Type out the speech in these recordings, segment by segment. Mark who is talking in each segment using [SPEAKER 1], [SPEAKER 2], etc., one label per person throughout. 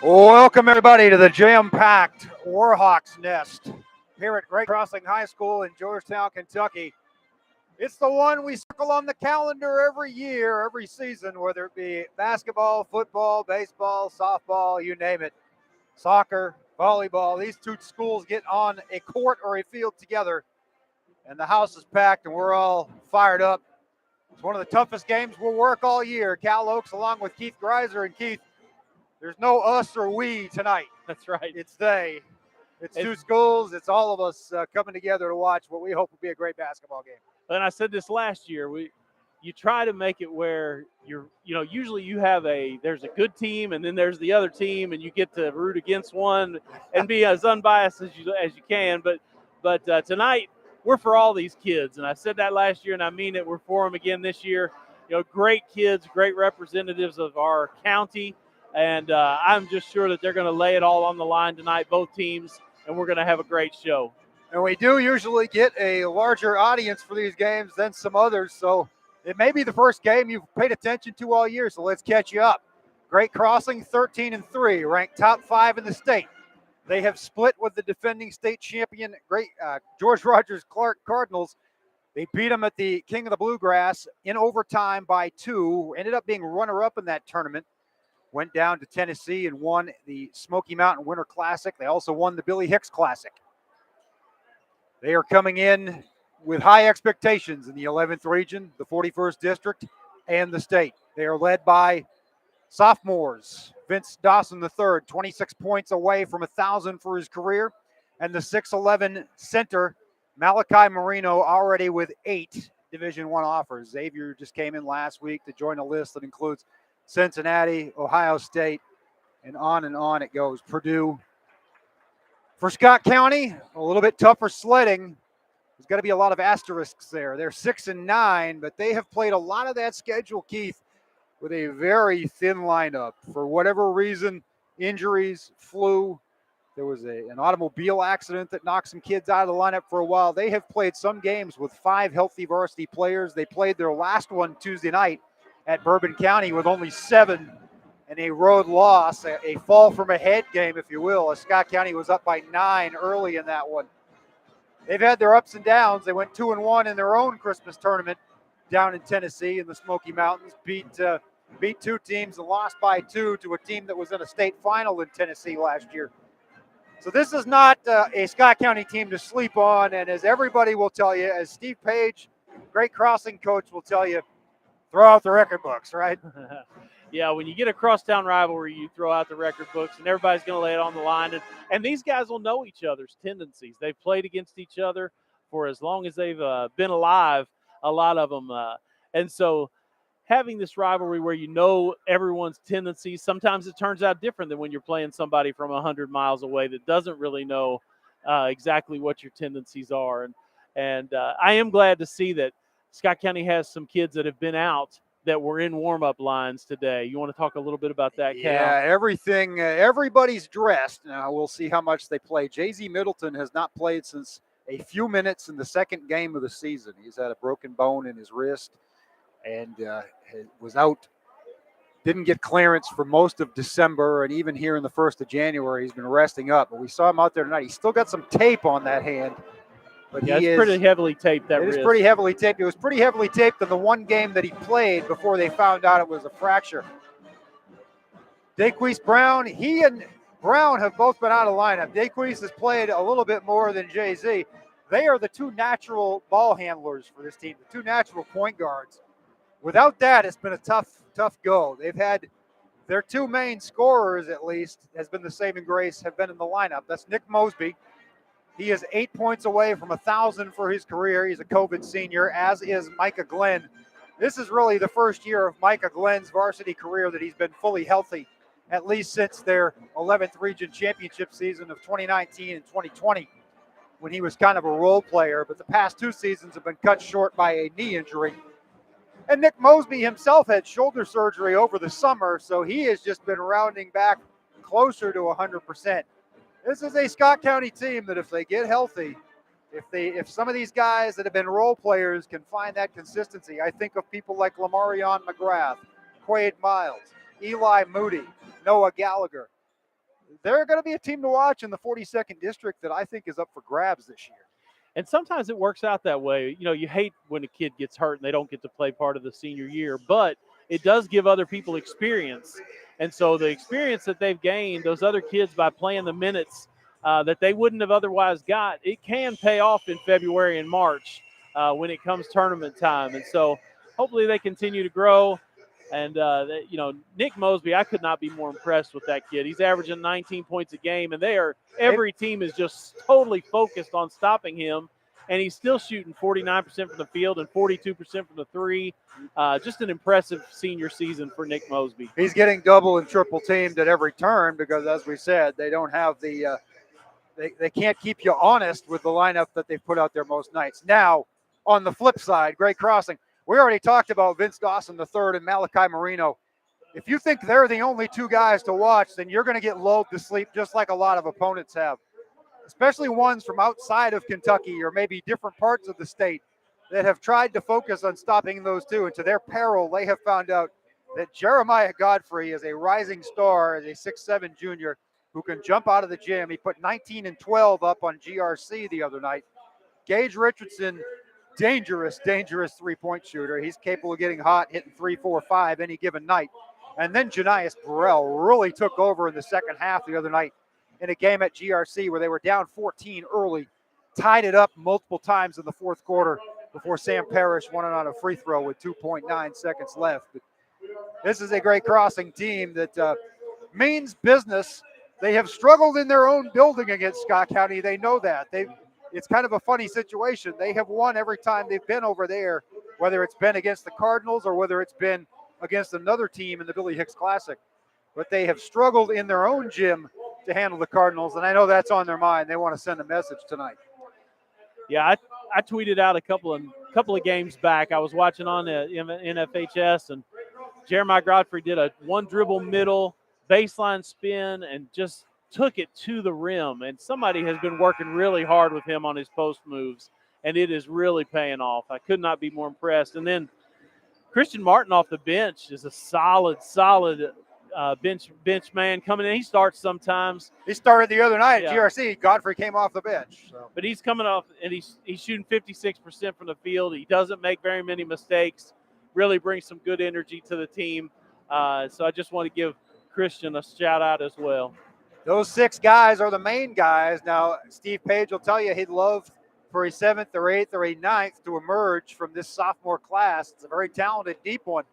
[SPEAKER 1] Welcome, everybody, to the jam-packed Warhawks nest here at Great Crossing High School in Georgetown, Kentucky. It's the one we circle on the calendar every year, every season, whether it be basketball, football, baseball, softball, you name it, soccer, volleyball. These two schools get on a court or a field together, and the house is packed, and we're all fired up. It's one of the toughest games we'll work all year. Cal Oaks, along with Keith Greiser. And Keith, there's no us or we tonight.
[SPEAKER 2] That's right.
[SPEAKER 1] It's they. It's two schools. It's all of us coming together to watch what we hope will be a great basketball game.
[SPEAKER 2] And I said this last year. You try to make it where usually you have there's a good team and then there's the other team and you get to root against one and be as unbiased as you can. But tonight we're for all these kids, and I said that last year and I mean it. We're for them again this year. Great kids, great representatives of our county, and I'm just sure that they're going to lay it all on the line tonight, both teams, and we're going to have a great show.
[SPEAKER 1] And we do usually get a larger audience for these games than some others, so it may be the first game you've paid attention to all year, so let's catch you up. Great Crossing, 13-3, ranked top 5 in the state. They have split with the defending state champion, George Rogers Clark Cardinals. They beat them at the King of the Bluegrass in overtime by 2. Ended up being runner-up in that tournament. Went down to Tennessee and won the Smoky Mountain Winter Classic. They also won the Billy Hicks Classic. They are coming in with high expectations in the 11th region, the 41st district, and the state. They are led by sophomores. Vince Dawson III, 26 points away from 1,000 for his career. And the 6'11 center, Malachi Marino, already with 8 Division I offers. Xavier just came in last week to join a list that includes Cincinnati, Ohio State, and on it goes. Purdue. For Scott County, a little bit tougher sledding. There's got to be a lot of asterisks there. They're 6-9, but they have played a lot of that schedule, Keith, with a very thin lineup. For whatever reason, injuries, flu. There was an automobile accident that knocked some kids out of the lineup for a while. They have played some games with 5 healthy varsity players. They played their last one Tuesday night at Bourbon County with only 7 and a road loss, a fall from ahead game, if you will, as Scott County was up by 9 early in that one. They've had their ups and downs. They went 2-1 in their own Christmas tournament down in Tennessee in the Smoky Mountains, beat 2 teams and lost by 2 to a team that was in a state final in Tennessee last year. So this is not a Scott County team to sleep on, and as everybody will tell you, as Steve Page, Great Crossing coach, will tell you, throw out the record books, right?
[SPEAKER 2] Yeah, when you get a crosstown rivalry, you throw out the record books, and everybody's going to lay it on the line. And these guys will know each other's tendencies. They've played against each other for as long as they've been alive, a lot of them. And so having this rivalry where you know everyone's tendencies, sometimes it turns out different than when you're playing somebody from 100 miles away that doesn't really know exactly what your tendencies are. And I am glad to see that Scott County has some kids that have been out that were in warm-up lines today. You want to talk a little bit about that, Cal?
[SPEAKER 1] Yeah, everybody's dressed. Now we'll see how much they play. Jay-Z Middleton has not played since a few minutes in the second game of the season. He's had a broken bone in his wrist and was out, didn't get clearance for most of December, and even here in the 1st of January, he's been resting up. But we saw him out there tonight. He's still got some tape on that hand.
[SPEAKER 2] But yeah, it's pretty heavily taped, that wrist.
[SPEAKER 1] It is pretty heavily taped. It was pretty heavily taped in the one game that he played before they found out it was a fracture. Daquise Brown, he and Brown have both been out of lineup. Daquise has played a little bit more than Jay-Z. They are the 2 natural ball handlers for this team, the 2 natural point guards. Without that, it's been a tough go. They've had their 2 main scorers, at least, has been the saving grace, have been in the lineup. That's Nick Mosby. He is 8 points away from 1,000 for his career. He's a COVID senior, as is Micah Glenn. This is really the first year of Micah Glenn's varsity career that he's been fully healthy, at least since their 11th region championship season of 2019 and 2020, when he was kind of a role player. But the past 2 seasons have been cut short by a knee injury. And Nick Mosby himself had shoulder surgery over the summer, so he has just been rounding back closer to 100%. This is a Scott County team that if they get healthy, if some of these guys that have been role players can find that consistency, I think of people like Lamarion McGrath, Quade Miles, Eli Moody, Noah Gallagher. they're going to be a team to watch in the 42nd district that I think is up for grabs this year.
[SPEAKER 2] And sometimes it works out that way. You know, you hate when a kid gets hurt and they don't get to play part of the senior year, but it does give other people experience. And so the experience that they've gained, those other kids, by playing the minutes that they wouldn't have otherwise got, it can pay off in February and March when it comes tournament time. And so hopefully they continue to grow. And, you know, Nick Mosby, I could not be more impressed with that kid. He's averaging 19 points a game, and every team is just totally focused on stopping him. And he's still shooting 49% from the field and 42% from the three. Just an impressive senior season for Nick Mosby.
[SPEAKER 1] He's getting double and triple teamed at every turn because, as we said, they don't have the they can't keep you honest with the lineup that they've put out there most nights. Now, on the flip side, great crossing. We already talked about Vince Dawson III and Malachi Marino. If you think they're the only two guys to watch, then you're going to get lulled to sleep just like a lot of opponents have, especially ones from outside of Kentucky or maybe different parts of the state that have tried to focus on stopping those two. And to their peril, they have found out that Jeremiah Godfrey is a rising star as a 6'7" junior who can jump out of the gym. He put 19 and 12 up on GRC the other night. Gage Richardson, dangerous three-point shooter. He's capable of getting hot, hitting 3, 4, 5 any given night. And then Janias Burrell really took over in the second half the other night in a game at GRC where they were down 14 early, tied it up multiple times in the fourth quarter before Sam Parrish won it on a free throw with 2.9 seconds left. But this is a great crossing team that means business. They have struggled in their own building against Scott County. They know that. It's kind of a funny situation. They have won every time they've been over there, whether it's been against the Cardinals or whether it's been against another team in the Billy Hicks Classic. But they have struggled in their own gym to handle the Cardinals, and I know that's on their mind. They want to send a message tonight.
[SPEAKER 2] Yeah, I tweeted out a couple of games back. I was watching on the NFHS, and Jeremiah Godfrey did a one dribble middle baseline spin and just took it to the rim. And somebody has been working really hard with him on his post moves, and it is really paying off. I could not be more impressed. And then Christian Martin off the bench is a solid bench man coming in. He starts sometimes.
[SPEAKER 1] He started the other night at GRC. Godfrey came off the bench. So.
[SPEAKER 2] But he's coming off, and he's shooting 56% from the field. He doesn't make very many mistakes, really brings some good energy to the team. So I just want to give Christian a shout-out as well.
[SPEAKER 1] Those 6 guys are the main guys. Now, Steve Page will tell you he'd love for a 7th or 8th or a 9th to emerge from this sophomore class. It's a very talented, deep one.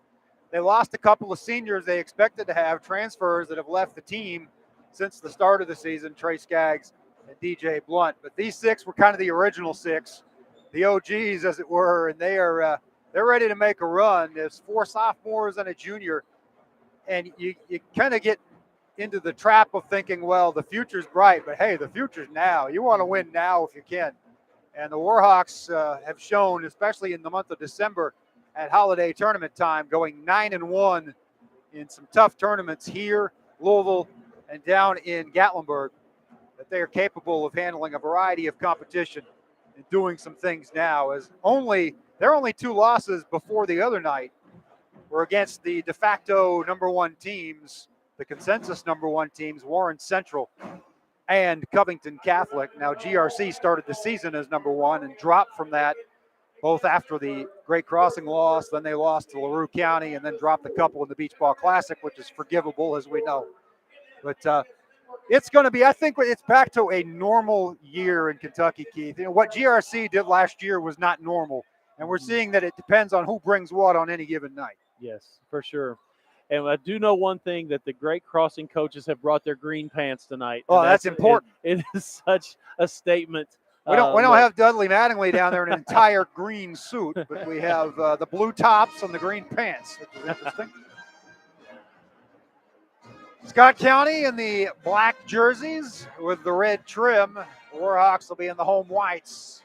[SPEAKER 1] They lost a couple of seniors they expected to have, transfers that have left the team since the start of the season, Trey Skaggs and DJ Blunt. But these 6 were kind of the original 6, the OGs, as it were, and they're ready to make a run. There's 4 sophomores and a junior, and you kind of get into the trap of thinking, well, the future's bright, but hey, the future's now. You want to win now if you can. And the Warhawks have shown, especially in the month of December at holiday tournament time, going 9-1 in some tough tournaments here, Louisville, and down in Gatlinburg, that they are capable of handling a variety of competition and doing some things now. As their only 2 losses before the other night were against the de facto number 1 teams, the consensus number 1 teams, Warren Central and Covington Catholic. Now, GRC started the season as number 1 and dropped from that, both after the Great Crossing loss, then they lost to LaRue County, and then dropped a couple in the Beach Ball Classic, which is forgivable, as we know. But it's going to be, I think it's back to a normal year in Kentucky, Keith. You know, what GRC did last year was not normal, and we're seeing that it depends on who brings what on any given night.
[SPEAKER 2] Yes, for sure. And I do know one thing, that the Great Crossing coaches have brought their green pants tonight.
[SPEAKER 1] Oh, that's important.
[SPEAKER 2] It is such a statement.
[SPEAKER 1] We don't have Dudley Mattingly down there in an entire green suit, but we have the blue tops and the green pants, which is interesting. Scott County in the black jerseys with the red trim. Warhawks will be in the home whites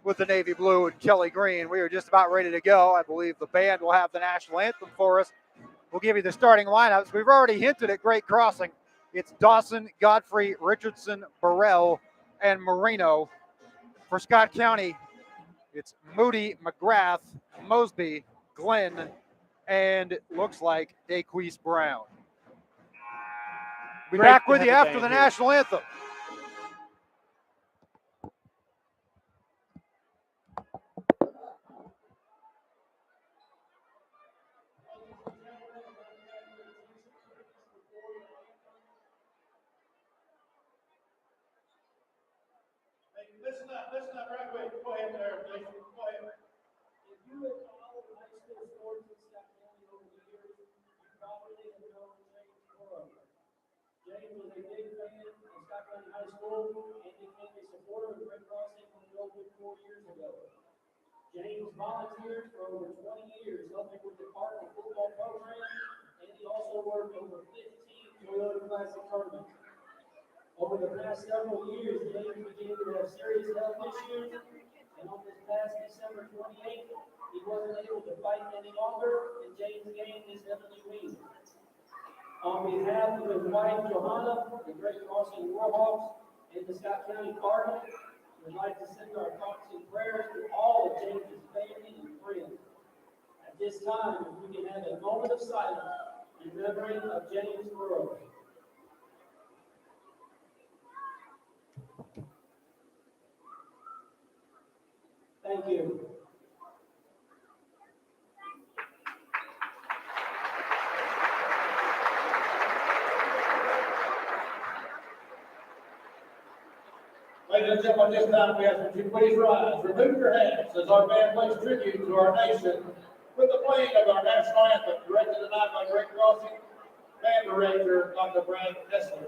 [SPEAKER 1] with the navy blue and Kelly green. We are just about ready to go. I believe the band will have the national anthem for us. We'll give you the starting lineups. We've already hinted at Great Crossing. It's Dawson, Godfrey, Richardson, Burrell, and Marino. For Scott County, it's Moody, McGrath, Mosby, Glenn, and looks like Daquise Brown. Be
[SPEAKER 2] Great
[SPEAKER 1] back
[SPEAKER 2] to
[SPEAKER 1] with
[SPEAKER 2] have
[SPEAKER 1] you
[SPEAKER 2] the
[SPEAKER 1] after
[SPEAKER 2] band
[SPEAKER 1] the
[SPEAKER 2] here.
[SPEAKER 1] national anthem.
[SPEAKER 3] Listen up right quick. Go ahead there, Jason. Go ahead. If you had followed high school sports in Scott County over the years, you probably have known James Burrow. James was a big fan of Scott County High School and became a supporter of Red Crossing when it opened 4 years ago. James volunteered for over 20 years helping with the Cardinals football program, and he also worked over 15 Toyota Classic tournaments. Over the past several years, James began to have serious health issues, and on this past December 28th, he wasn't able to fight any longer, and James gained his heavenly wings. On behalf of his wife, Johanna, the Great Crossing Warhawks, and the Scott County Cardinals, we'd like to send our thoughts and prayers to all of James' family and friends. At this time, if we can have a moment of silence in memory of James Burrows. Thank you. Ladies and gentlemen, this time we ask that you please rise, remove your hats as our band plays tribute to our nation with the playing of our national anthem, directed tonight by Great Crossing band director Dr. Brad Kessler.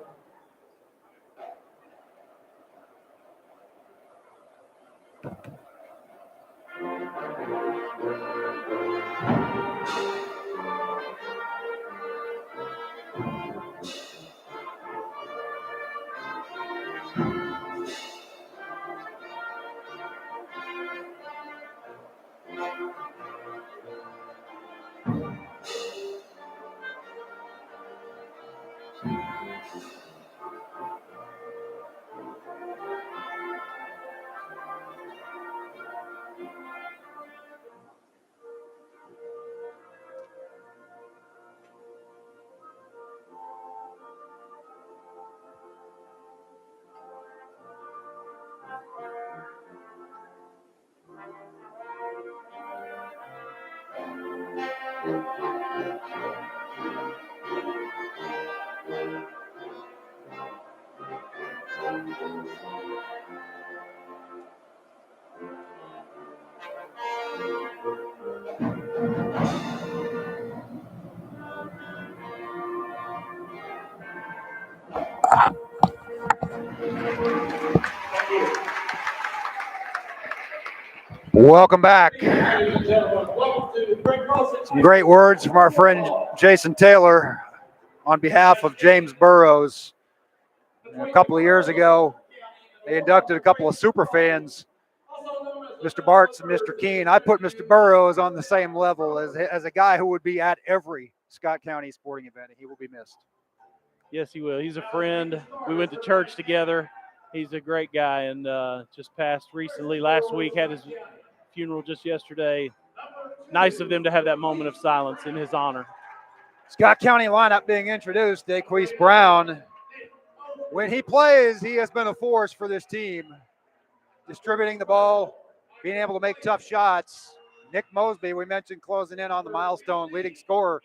[SPEAKER 1] Welcome back.
[SPEAKER 3] Ladies and gentlemen, welcome to Great Crossing.
[SPEAKER 1] Some great words from our friend Jason Taylor on behalf of James Burrows. A couple of years ago, they inducted a couple of super fans, Mr. Bartz and Mr. Keene. I put Mr. Burrows on the same level as a guy who would be at every Scott County sporting event, and he will be missed.
[SPEAKER 2] Yes, he will. He's a friend. We went to church together. He's a great guy, and just passed recently. Last week, had his funeral just yesterday. Nice of them to have that moment of silence in his honor.
[SPEAKER 1] Scott County lineup being introduced. Daquise Brown. When he plays, he has been a force for this team. Distributing the ball, being able to make tough shots. Nick Mosby, we mentioned, closing in on the milestone, leading scorer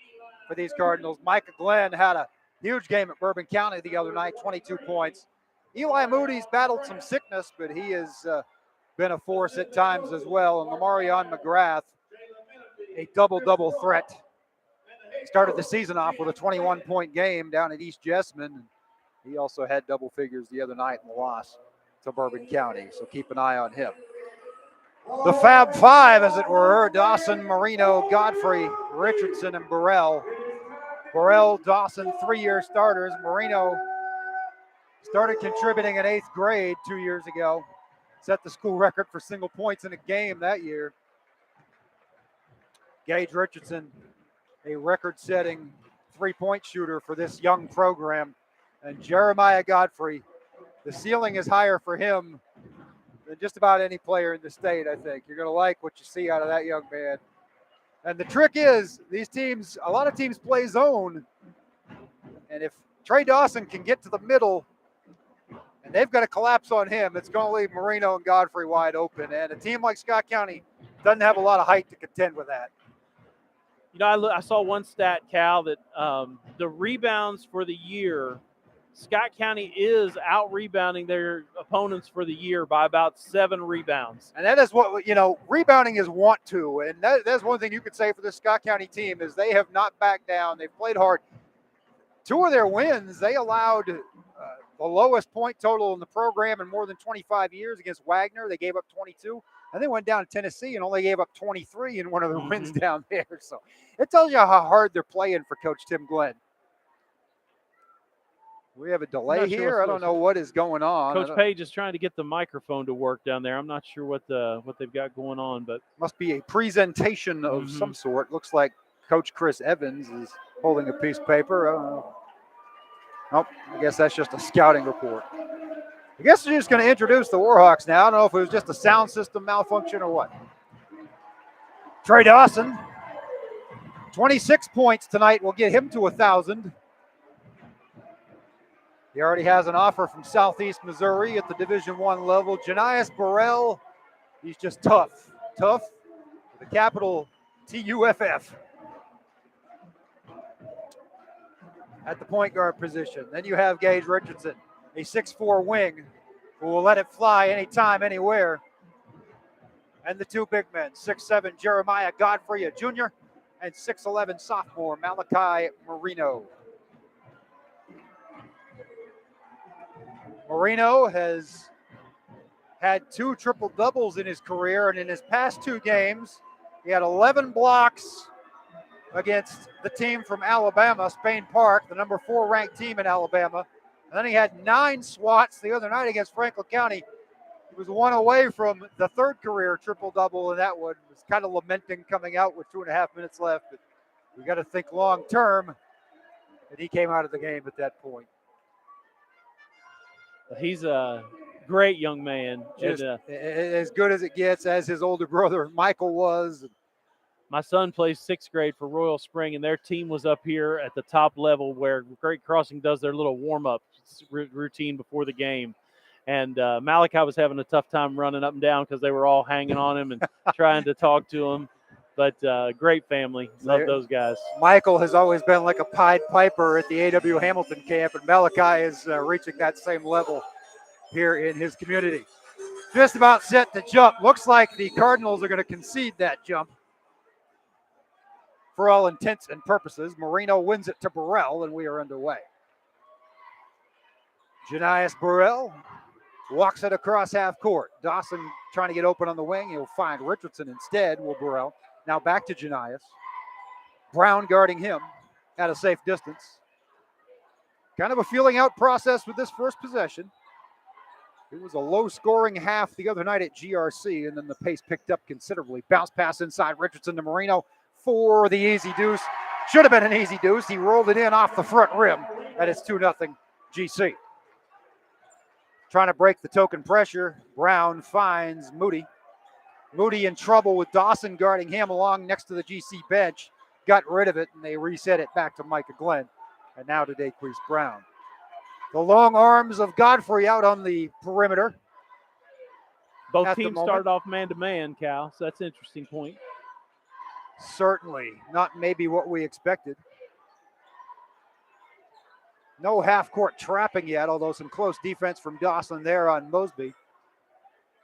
[SPEAKER 1] for these Cardinals. Micah Glenn had a huge game at Bourbon County the other night, 22 points. Eli Moody's battled some sickness, but he has been a force at times as well. And Lamarion McGrath, a double-double threat. Started the season off with a 21-point game down at East Jessamine. He also had double figures the other night in the loss to Bourbon County, so keep an eye on him. The Fab Five, as it were: Dawson, Marino, Godfrey, Richardson, and Burrell. Burrell, Dawson, 3-year starters. Marino started contributing in 8th grade 2 years ago. Set the school record for single points in a game that year. Gage Richardson, a record-setting three-point shooter for this young program. And Jeremiah Godfrey, the ceiling is higher for him than just about any player in the state, I think. You're going to like what you see out of that young man. And the trick is, these teams, a lot of teams play zone. And if Trey Dawson can get to the middle, and they've got to collapse on him. It's going to leave Marino and Godfrey wide open. And a team like Scott County doesn't have a lot of height to contend with that.
[SPEAKER 2] You know, I saw one stat, Cal, that the rebounds for the year, Scott County is out-rebounding their opponents for the year by about 7 rebounds.
[SPEAKER 1] And that is what, rebounding is want to. And that's one thing you could say for the Scott County team is they have not backed down. They've played hard. 2 of their wins, they allowed the lowest point total in the program in more than 25 years against Wagner. They gave up 22. And they went down to Tennessee and only gave up 23 in one of their wins down there. So it tells you how hard they're playing for Coach Tim Glenn. We have a delay here. I don't know what is going on.
[SPEAKER 2] Coach Page is trying to get the microphone to work down there. I'm not sure what they've got going on, but
[SPEAKER 1] must be a presentation of some sort. Looks like Coach Chris Evans is holding a piece of paper. Nope, I guess that's just a scouting report. I guess they're just going to introduce the Warhawks now. I don't know if it was just a sound system malfunction or what. Trey Dawson, 26 points tonight will get him to 1,000. He already has an offer from Southeast Missouri at the Division I level. Janias Burrell, he's just tough with a capital T-U-F-F. At the point guard position. Then you have Gage Richardson, a 6'4" wing who will let it fly anytime, anywhere. And the 2 big men, 6'7" Jeremiah Godfrey, a junior, and 6'11" sophomore Malachi Marino. Marino has had 2 triple-doubles in his career, and in his past 2 games, he had 11 blocks against the team from Alabama, Spain Park, the number 4 ranked team in Alabama. And then he had 9 swats the other night against Franklin County. He was 1 away from the 3rd career triple-double, and that one was kind of lamenting coming out with 2.5 minutes left. But we got to think long-term, and he came out of the game at that point.
[SPEAKER 2] He's a great young man.
[SPEAKER 1] Just as good as it gets, as his older brother Michael was.
[SPEAKER 2] My son plays 6th grade for Royal Spring, and their team was up here at the top level where Great Crossing does their little warm-up routine before the game. And Malachi was having a tough time running up and down because they were all hanging on him and trying to talk to him. But great family. Love those guys.
[SPEAKER 1] Michael has always been like a Pied Piper at the A.W. Hamilton camp, and Malachi is reaching that same level here in his community. Just about set to jump. Looks like the Cardinals are going to concede that jump. For all intents and purposes, Marino wins it to Burrell, and we are underway. Janias Burrell walks it across half court. Dawson trying to get open on the wing. He'll find Richardson instead, will Burrell. Now back to Janias. Brown guarding him at a safe distance. Kind of a feeling out process with this first possession. It was a low-scoring half the other night at GRC, and then the pace picked up considerably. Bounce pass inside Richardson to Marino for the easy deuce. Should have been an easy deuce. He rolled it in off the front rim. That is 2-0 GC. Trying to break the token pressure. Brown finds Moody. Moody in trouble with Dawson guarding him along next to the GC bench. Got rid of it, and they reset it back to Micah Glenn. And now to Daquise Brown. The long arms of Godfrey out on the perimeter.
[SPEAKER 2] Both teams started off man-to-man, Cal, so that's an interesting point.
[SPEAKER 1] Certainly. Not maybe what we expected. No half-court trapping yet, although some close defense from Dawson there on Mosby.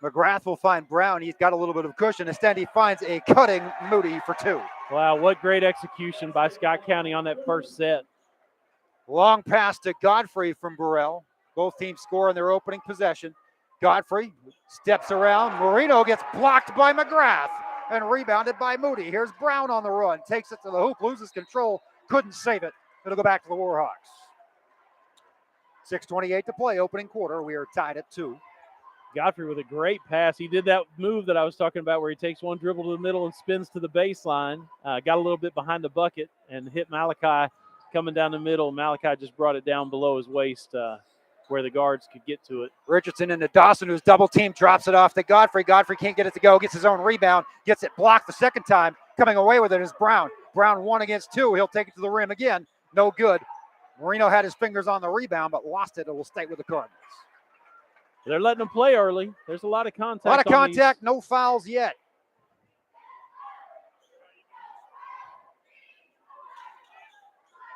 [SPEAKER 1] McGrath will find Brown. He's got a little bit of cushion. Instead, he finds a cutting Moody for 2.
[SPEAKER 2] Wow, what great execution by Scott County on that first set.
[SPEAKER 1] Long pass to Godfrey from Burrell. Both teams score in their opening possession. Godfrey steps around. Marino gets blocked by McGrath and rebounded by Moody. Here's Brown on the run. Takes it to the hoop, loses control. Couldn't save it. It'll go back to the Warhawks. 6:28 to play, opening quarter. We are tied at 2.
[SPEAKER 2] Godfrey with a great pass. He did that move that I was talking about where he takes one dribble to the middle and spins to the baseline. Got a little bit behind the bucket and hit Malachi coming down the middle. Malachi just brought it down below his waist where the guards could get to it.
[SPEAKER 1] Richardson into Dawson, who's double team, drops it off to Godfrey. Godfrey can't get it to go, gets his own rebound, gets it blocked the second time. Coming away with it is Brown. Brown 1 against 2. He'll take it to the rim again. No good. Marino had his fingers on the rebound, but lost it. It will stay with the Cardinals.
[SPEAKER 2] They're letting them play early. There's a lot of contact.
[SPEAKER 1] A lot of contact, no fouls yet.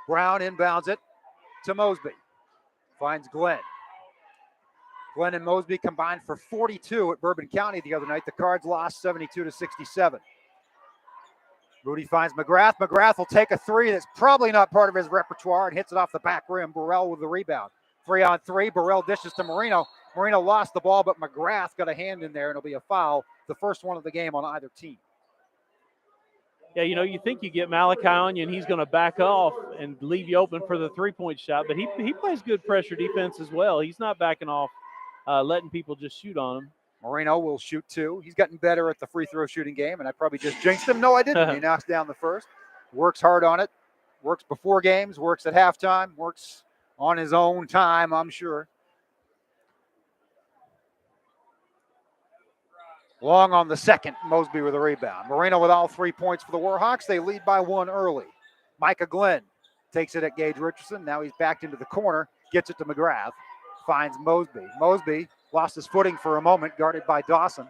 [SPEAKER 1] Brown inbounds it to Mosby. Finds Glenn. Glenn and Mosby combined for 42 at Bourbon County the other night. The Cards lost 72-67. Moody finds McGrath. McGrath will take a three that's probably not part of his repertoire and hits it off the back rim. Burrell with the rebound. 3-on-3. Burrell dishes to Marino. Marino lost the ball, but McGrath got a hand in there, and it'll be a foul, the first one of the game on either team.
[SPEAKER 2] Yeah, you know, you think you get Malachi on you, and he's going to back off and leave you open for the three-point shot, but he plays good pressure defense as well. He's not backing off, letting people just shoot on him.
[SPEAKER 1] Marino will shoot two. He's gotten better at the free throw shooting game, and I probably just jinxed him. No, I didn't. He knocks down the first. Works hard on it. Works before games. Works at halftime. Works on his own time, I'm sure. Long on the second. Mosby with a rebound. Marino with all 3 points for the Warhawks. They lead by one early. Micah Glenn takes it at Gage Richardson. Now he's backed into the corner. Gets it to McGrath. Finds Mosby. Mosby lost his footing for a moment, guarded by Dawson.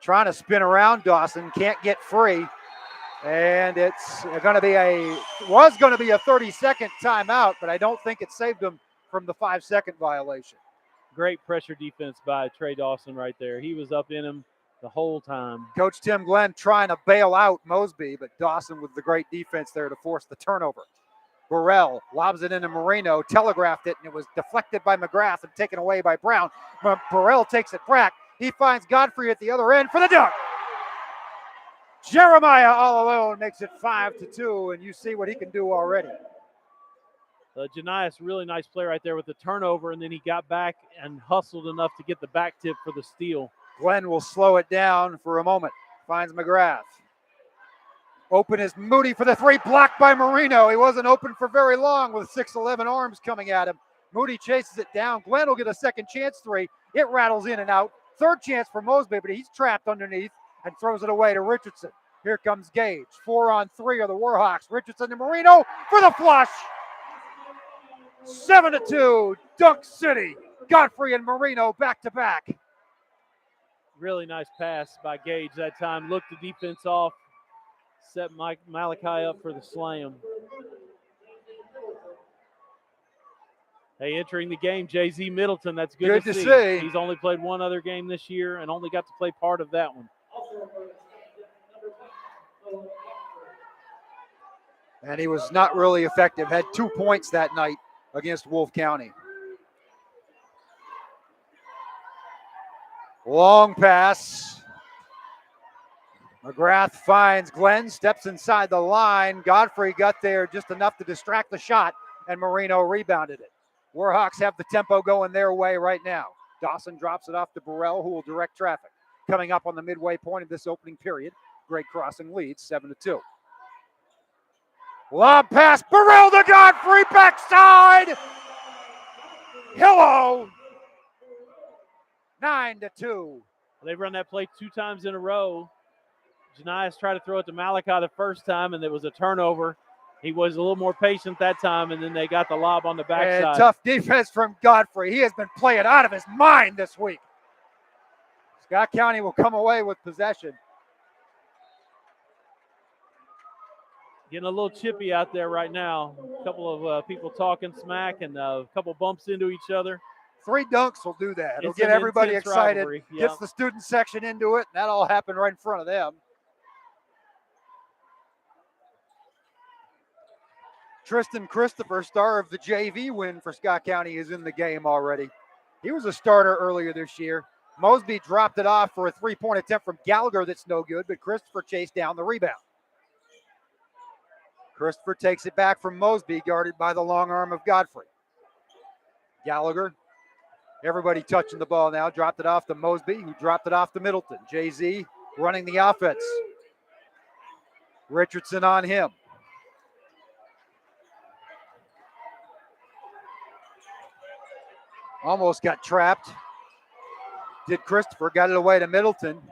[SPEAKER 1] Trying to spin around Dawson, can't get free. And it's going to be was going to be a 30-second timeout, but I don't think it saved him from the 5-second violation.
[SPEAKER 2] Great pressure defense by Trey Dawson right there. He was up in him the whole time.
[SPEAKER 1] Coach Tim Glenn trying to bail out Mosby, but Dawson with the great defense there to force the turnover. Burrell lobs it into Marino, telegraphed it, and it was deflected by McGrath and taken away by Brown. Burrell takes it back. He finds Godfrey at the other end for the dunk. Jeremiah all alone makes it 5-2, and you see what he can do already.
[SPEAKER 2] Janias, really nice play right there with the turnover, and then he got back and hustled enough to get the back tip for the steal.
[SPEAKER 1] Glenn will slow it down for a moment. Finds McGrath. Open is Moody for the three, blocked by Marino. He wasn't open for very long with 6'11" arms coming at him. Moody chases it down. Glenn will get a second chance three. It rattles in and out. Third chance for Mosby, but he's trapped underneath and throws it away to Richardson. Here comes Gage. 4-on-3 are the Warhawks. Richardson to Marino for the flush. 7-2, Dunk City. Godfrey and Marino back to back.
[SPEAKER 2] Really nice pass by Gage that time. Looked the defense off. Set Malachi up for the slam. Hey, entering the game, Jay-Z Middleton. That's good to see. He's only played one other game this year and only got to play part of that one.
[SPEAKER 1] And he was not really effective. Had 2 points that night against Wolf County. Long pass. McGrath finds Glenn, steps inside the line. Godfrey got there just enough to distract the shot, and Marino rebounded it. Warhawks have the tempo going their way right now. Dawson drops it off to Burrell, who will direct traffic. Coming up on the midway point of this opening period, Great Crossing leads 7-2. Lob pass, Burrell to Godfrey, backside. Hello. 9-2.
[SPEAKER 2] They've run that play 2 times in a row. Janias tried to throw it to Malachi the first time, and there was a turnover. He was a little more patient that time, and then they got the lob on the backside.
[SPEAKER 1] And tough defense from Godfrey. He has been playing out of his mind this week. Scott County will come away with possession.
[SPEAKER 2] Getting a little chippy out there right now. A couple of people talking smack and a couple bumps into each other.
[SPEAKER 1] 3 dunks will do that. It'll get everybody excited. Gets the student section into it, and that all happened right in front of them. Tristan Christopher, star of the JV win for Scott County, is in the game already. He was a starter earlier this year. Mosby dropped it off for a 3-point attempt from Gallagher that's no good, but Christopher chased down the rebound. Christopher takes it back from Mosby, guarded by the long arm of Godfrey. Gallagher, everybody touching the ball now, dropped it off to Mosby, who dropped it off to Middleton. Jay-Z running the offense. Richardson on him. Almost got trapped. Did Christopher, got it away to Middleton.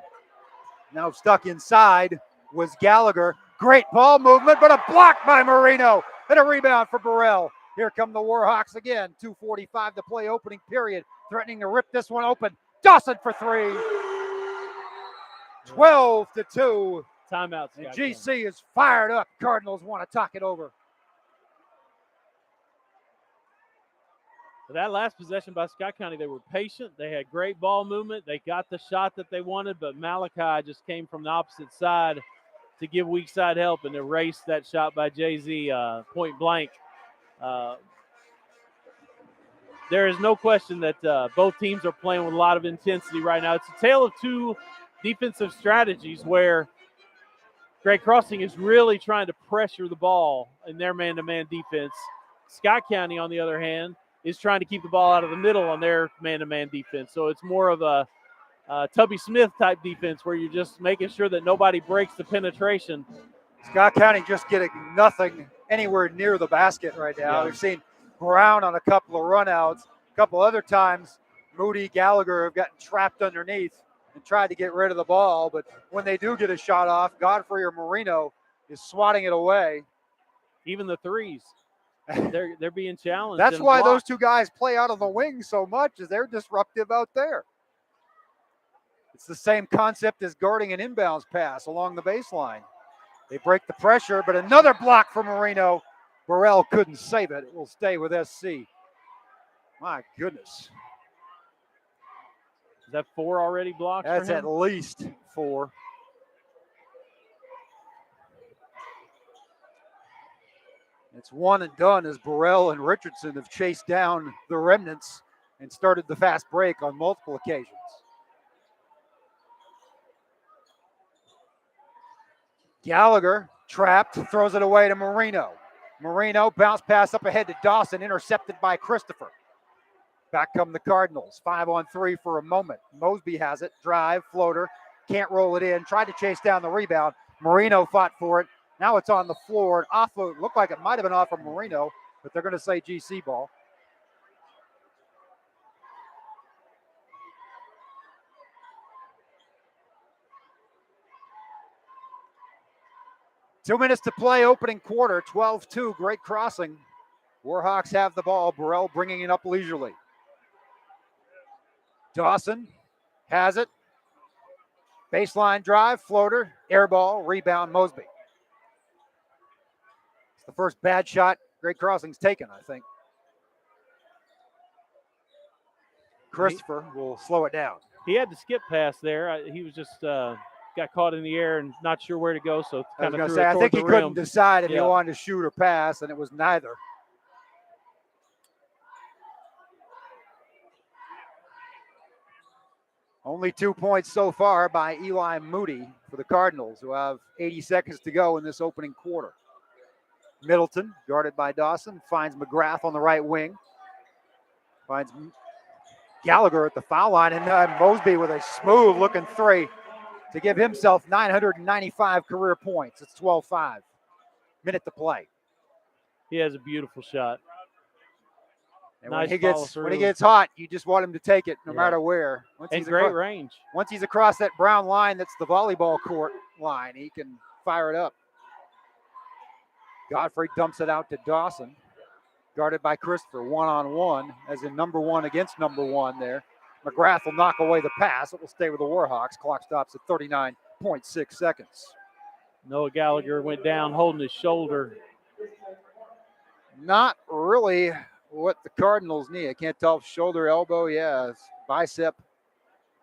[SPEAKER 1] Now stuck inside was Gallagher. Great ball movement, but a block by Marino. And a rebound for Burrell. Here come the Warhawks again. 2:45 to play, opening period. Threatening to rip this one open. Dawson for three. 12-2.
[SPEAKER 2] Timeout,
[SPEAKER 1] And
[SPEAKER 2] Scott.
[SPEAKER 1] GC is fired up. Cardinals want to talk it over.
[SPEAKER 2] That last possession by Scott County, they were patient. They had great ball movement. They got the shot that they wanted, but Malachi just came from the opposite side to give weak side help and erase that shot by Jay-Z point blank. There is no question that both teams are playing with a lot of intensity right now. It's a tale of two defensive strategies where Great Crossing is really trying to pressure the ball in their man-to-man defense. Scott County, on the other hand, is trying to keep the ball out of the middle on their man-to-man defense. So it's more of a Tubby Smith type defense where you're just making sure that nobody breaks the penetration.
[SPEAKER 1] Scott County just getting nothing anywhere near the basket right now.
[SPEAKER 2] Yeah.
[SPEAKER 1] We've seen Brown on a couple of runouts. A couple other times, Moody, Gallagher have gotten trapped underneath and tried to get rid of the ball. But when they do get a shot off, Godfrey or Marino is swatting it away.
[SPEAKER 2] Even the threes, they're being challenged.
[SPEAKER 1] That's
[SPEAKER 2] and
[SPEAKER 1] why
[SPEAKER 2] blocked.
[SPEAKER 1] those two guys play out of the wing so much, is they're disruptive out there. It's the same concept as guarding an inbounds pass along the baseline. They break the pressure, but another block for Marino. Burrell couldn't save it. It will stay with SC. My goodness.
[SPEAKER 2] Is that 4 already blocked?
[SPEAKER 1] That's
[SPEAKER 2] for him?
[SPEAKER 1] at least 4. It's one and done as Burrell and Richardson have chased down the remnants and started the fast break on multiple occasions. Gallagher trapped, throws it away to Marino. Marino bounce pass up ahead to Dawson, intercepted by Christopher. Back come the Cardinals, 5-on-3 for a moment. Mosby has it, drive, floater, can't roll it in, tried to chase down the rebound. Marino fought for it. Now it's on the floor. And offload looked like it might have been off of Marino, but they're going to say GC ball. Two minutes to play, opening quarter, 12-2, Great Crossing. Warhawks have the ball, Burrell bringing it up leisurely. Dawson has it. Baseline drive, floater, air ball, rebound, Mosby. It's the first bad shot Great Crossing's taken, I think. Christopher will slow it down.
[SPEAKER 2] He had to skip pass there. He was just got caught in the air and not sure where to go, so kind of threw it
[SPEAKER 1] I
[SPEAKER 2] toward
[SPEAKER 1] think
[SPEAKER 2] the
[SPEAKER 1] he
[SPEAKER 2] rim.
[SPEAKER 1] couldn't decide if he
[SPEAKER 2] Yeah.
[SPEAKER 1] wanted to shoot or pass, and it was neither. Only 2 points so far by Eli Moody for the Cardinals, who have 80 seconds to go in this opening quarter. Middleton, guarded by Dawson, finds McGrath on the right wing. Finds Gallagher at the foul line, and Mosby with a smooth-looking three to give himself 995 career points. It's 12-5. Minute to play.
[SPEAKER 2] He has a beautiful shot.
[SPEAKER 1] And
[SPEAKER 2] Nice
[SPEAKER 1] when
[SPEAKER 2] follow-through.
[SPEAKER 1] he gets hot, you just want him to take it no
[SPEAKER 2] Yeah.
[SPEAKER 1] matter where. Once
[SPEAKER 2] And
[SPEAKER 1] he's
[SPEAKER 2] great
[SPEAKER 1] across,
[SPEAKER 2] range.
[SPEAKER 1] once he's across that brown line, that's the volleyball court line, he can fire it up. Godfrey dumps it out to Dawson, guarded by Christopher, one-on-one, as in number one against number one there. McGrath will knock away the pass. It will stay with the Warhawks. Clock stops at 39.6 seconds.
[SPEAKER 2] Noah Gallagher went down holding his shoulder.
[SPEAKER 1] Not really what the Cardinals need. I can't tell if shoulder, elbow, yeah, it's bicep.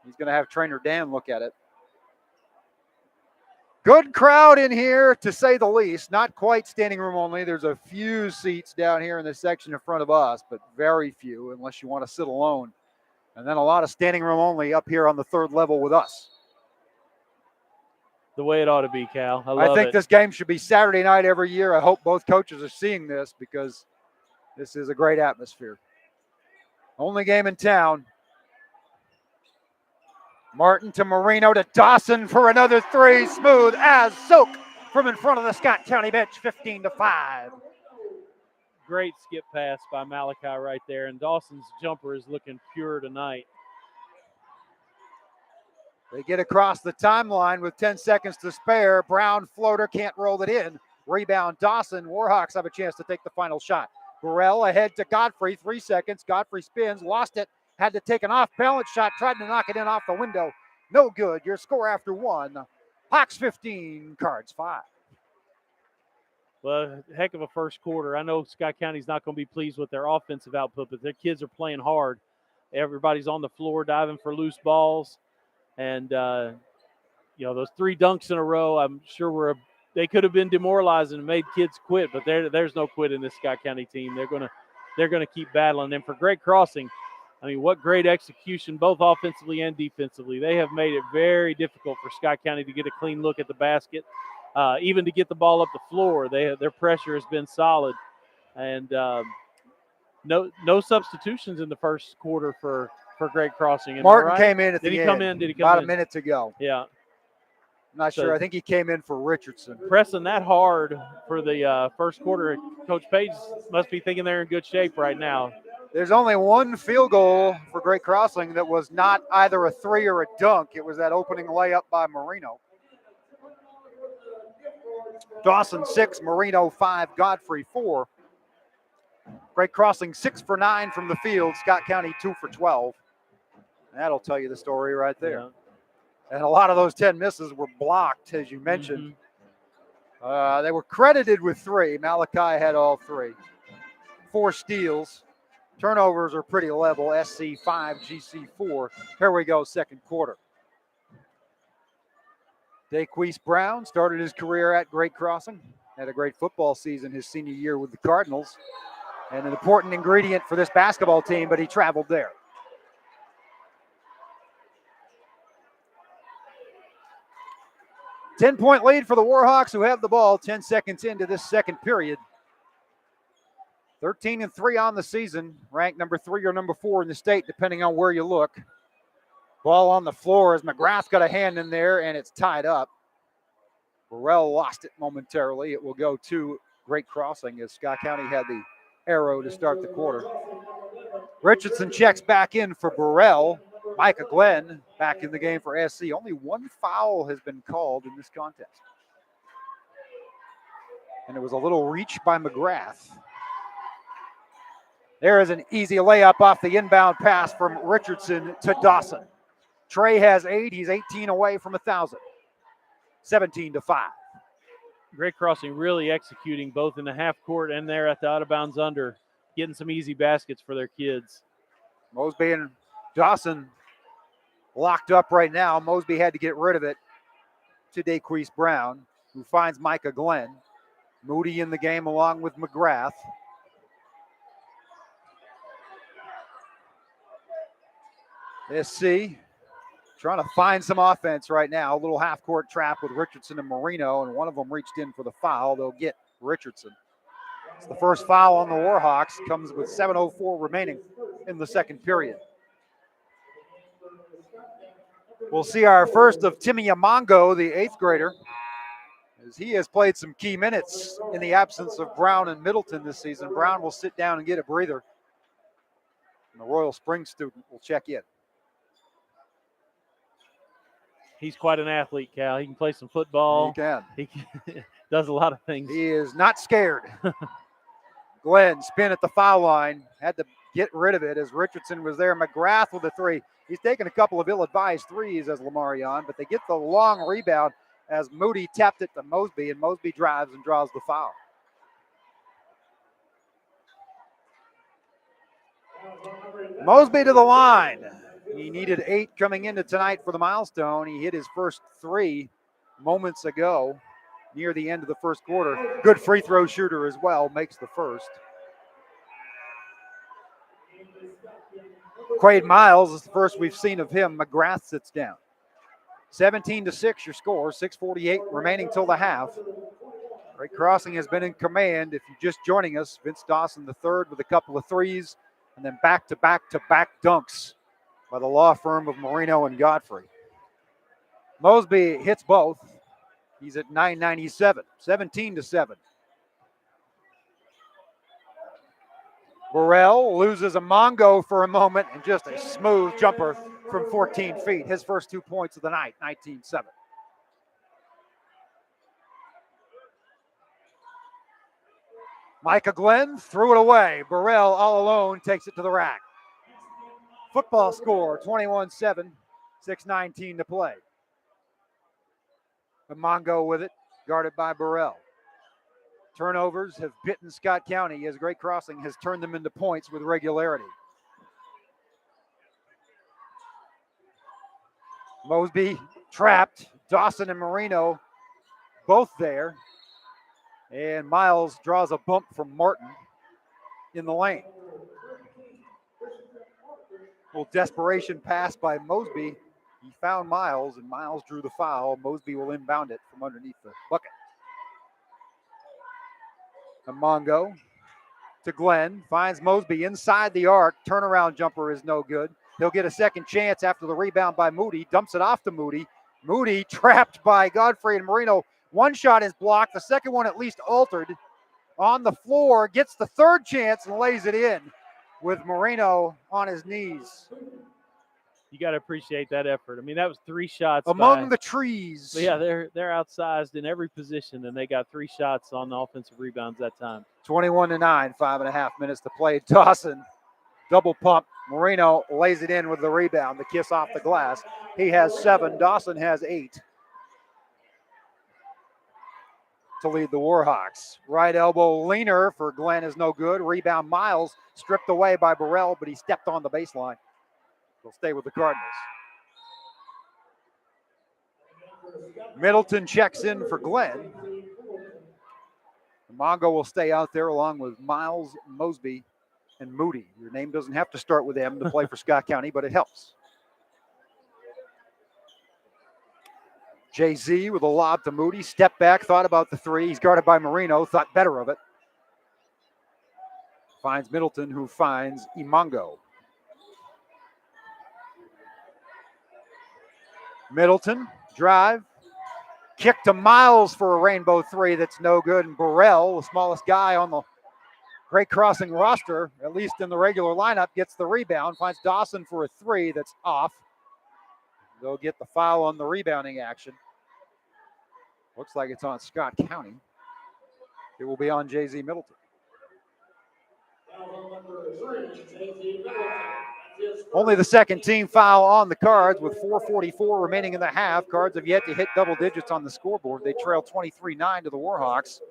[SPEAKER 1] He's going to have trainer Dan look at it. Good crowd in here, to say the least. Not quite standing room only. There's a few seats down here in this section in front of us, but very few, unless you want to sit alone. And then a lot of standing room only up here on the third level with us.
[SPEAKER 2] The way it ought to be, Cal. I
[SPEAKER 1] think
[SPEAKER 2] it.
[SPEAKER 1] this game should be Saturday night every year. I hope both coaches are seeing this because this is a great atmosphere. Only game in town. Martin to Marino to Dawson for another three. Smooth as silk from in front of the Scott County bench, 15-5.
[SPEAKER 2] Great skip pass by Malachi right there. And Dawson's jumper is looking pure tonight.
[SPEAKER 1] They get across the timeline with 10 seconds to spare. Brown floater, can't roll it in. Rebound Dawson. Warhawks have a chance to take the final shot. Burrell ahead to Godfrey, 3 seconds. Godfrey spins, lost it, had to take an off-balance shot, tried to knock it in off the window. No good. Your score after one, Hawks 15, Cards 5.
[SPEAKER 2] Well, heck of a first quarter. I know Scott County's not going to be pleased with their offensive output, but their kids are playing hard. Everybody's on the floor diving for loose balls. And, those 3 dunks in a row, I'm sure they could have been demoralizing and made kids quit, but there's no quit in this Scott County team. They're gonna keep battling. And for Great Crossing, I mean, what great execution, both offensively and defensively. They have made it very difficult for Scott County to get a clean look at the basket, even to get the ball up the floor. Their pressure has been solid, and no substitutions in the first quarter for Great Crossing.
[SPEAKER 1] Martin
[SPEAKER 2] right?
[SPEAKER 1] came in at
[SPEAKER 2] Did
[SPEAKER 1] the
[SPEAKER 2] he
[SPEAKER 1] end.
[SPEAKER 2] come in? Did he come
[SPEAKER 1] About
[SPEAKER 2] in?
[SPEAKER 1] a minute to go.
[SPEAKER 2] Yeah.
[SPEAKER 1] I'm not sure. I think he came in for Richardson.
[SPEAKER 2] Pressing that hard for the first quarter, Coach Page must be thinking they're in good shape right now.
[SPEAKER 1] There's only one field goal for Great Crossing that was not either a 3 or a dunk. It was that opening layup by Marino. Dawson 6, Marino 5, Godfrey 4. Great Crossing 6 for 9 from the field. Scott County 2 for 12. And that'll tell you the story right there.
[SPEAKER 2] Yeah.
[SPEAKER 1] And a lot of those 10 misses were blocked, as you mentioned. They were credited with 3. Malachi had all 3. 4 steals. Turnovers are pretty level. SC 5, GC 4. Here we go, second quarter. Daquise Brown started his career at Great Crossing. Had a great football season his senior year with the Cardinals. And an important ingredient for this basketball team, but he traveled there. Ten-point lead for the Warhawks, who have the ball 10 seconds into this second period. 13-3 on the season, ranked number 3 or number 4 in the state, depending on where you look. Ball on the floor as McGrath got a hand in there, and it's tied up. Burrell lost it momentarily. It will go to Great Crossing as Scott County had the arrow to start the quarter. Richardson checks back in for Burrell. Micah Glenn back in the game for SC. Only 1 foul has been called in this contest. And it was a little reach by McGrath. There is an easy layup off the inbound pass from Richardson to Dawson. Trey has 8. He's 18 away from 1,000. 17-5.
[SPEAKER 2] Great Crossing really executing both in the half court and there at the out of bounds under, getting some easy baskets for their kids.
[SPEAKER 1] Mosby and Dawson locked up right now. Mosby had to get rid of it to Daquise Brown, who finds Micah Glenn. Moody in the game along with McGrath. SC trying to find some offense right now. A little half-court trap with Richardson and Marino, and one of them reached in for the foul. They'll get Richardson. It's the first foul on the Warhawks. Comes with 7:04 remaining in the second period. We'll see our first of Timmy Amongo, the 8th grader, as he has played some key minutes in the absence of Brown and Middleton this season. Brown will sit down and get a breather. And the Royal Springs student will check in.
[SPEAKER 2] He's quite an athlete, Cal. He can play some football.
[SPEAKER 1] He can.
[SPEAKER 2] He does a lot of things.
[SPEAKER 1] He is not scared. Glenn spin at the foul line. Had to get rid of it as Richardson was there. McGrath with a 3. He's taken a couple of ill-advised threes as Lamarion, but they get the long rebound as Moody tapped it to Mosby, and Mosby drives and draws the foul. Mosby to the line. He needed 8 coming into tonight for the milestone. He hit his first 3 moments ago near the end of the first quarter. Good free throw shooter as well, makes the first. Quade Miles is the first we've seen of him. McGrath sits down. 17-6 your score, 6:48 remaining till the half. Great Crossing has been in command. If you're just joining us, Vince Dawson the third with a couple of threes, and then back-to-back-to-back dunks by the law firm of Marino and Godfrey. Mosby hits both. He's at 997, 17-7. Burrell loses a Mongo for a moment, and just a smooth jumper from 14 feet. His first 2 points of the night, 19-7. Micah Glenn threw it away. Burrell all alone takes it to the rack. Football score 21-7, 6:19 to play. Mongo with it, guarded by Burrell. Turnovers have bitten Scott County as Great Crossing has turned them into points with regularity. Mosby trapped. Dawson and Marino both there. And Miles draws a bump from Martin in the lane. A little desperation pass by Mosby. He found Miles, and Miles drew the foul. Mosby will inbound it from underneath the bucket. Mongo to Glenn. Finds Mosby inside the arc. Turnaround jumper is no good. He'll get a second chance after the rebound by Moody. Dumps it off to Moody. Moody trapped by Godfrey and Marino. One shot is blocked. The second one at least altered. On the floor, gets the third chance and lays it in with Marino on his knees.
[SPEAKER 2] You got to appreciate that effort. I mean, that was 3 shots.
[SPEAKER 1] Among the trees.
[SPEAKER 2] Yeah, they're outsized in every position, and they got 3 shots on the offensive rebounds that time.
[SPEAKER 1] 21-9, 5.5 minutes to play. Dawson, double pump. Marino lays it in with the rebound, the kiss off the glass. He has 7. Dawson has 8 to lead the Warhawks. Right elbow leaner for Glenn is no good. Rebound Miles stripped away by Burrell, but he stepped on the baseline. He'll stay with the Cardinals. Middleton checks in for Glenn. Mongo will stay out there along with Miles, Mosby, and Moody. Your name doesn't have to start with M to play for Scott County, but it helps. Jay-Z with a lob to Moody. Step back, thought about the 3. He's guarded by Marino, thought better of it. Finds Middleton, who finds Imongo. Middleton, drive. Kick to Miles for a rainbow 3 that's no good. And Burrell, the smallest guy on the Great Crossing roster, at least in the regular lineup, gets the rebound. Finds Dawson for a 3 that's off. They'll get the foul on the rebounding action. Looks like it's on Scott County. It will be on Jay-Z Middleton. Only the second team foul on the Cards with 4:44 remaining in the half. Cards have yet to hit double digits on the scoreboard. They trail 23-9 to the Warhawks.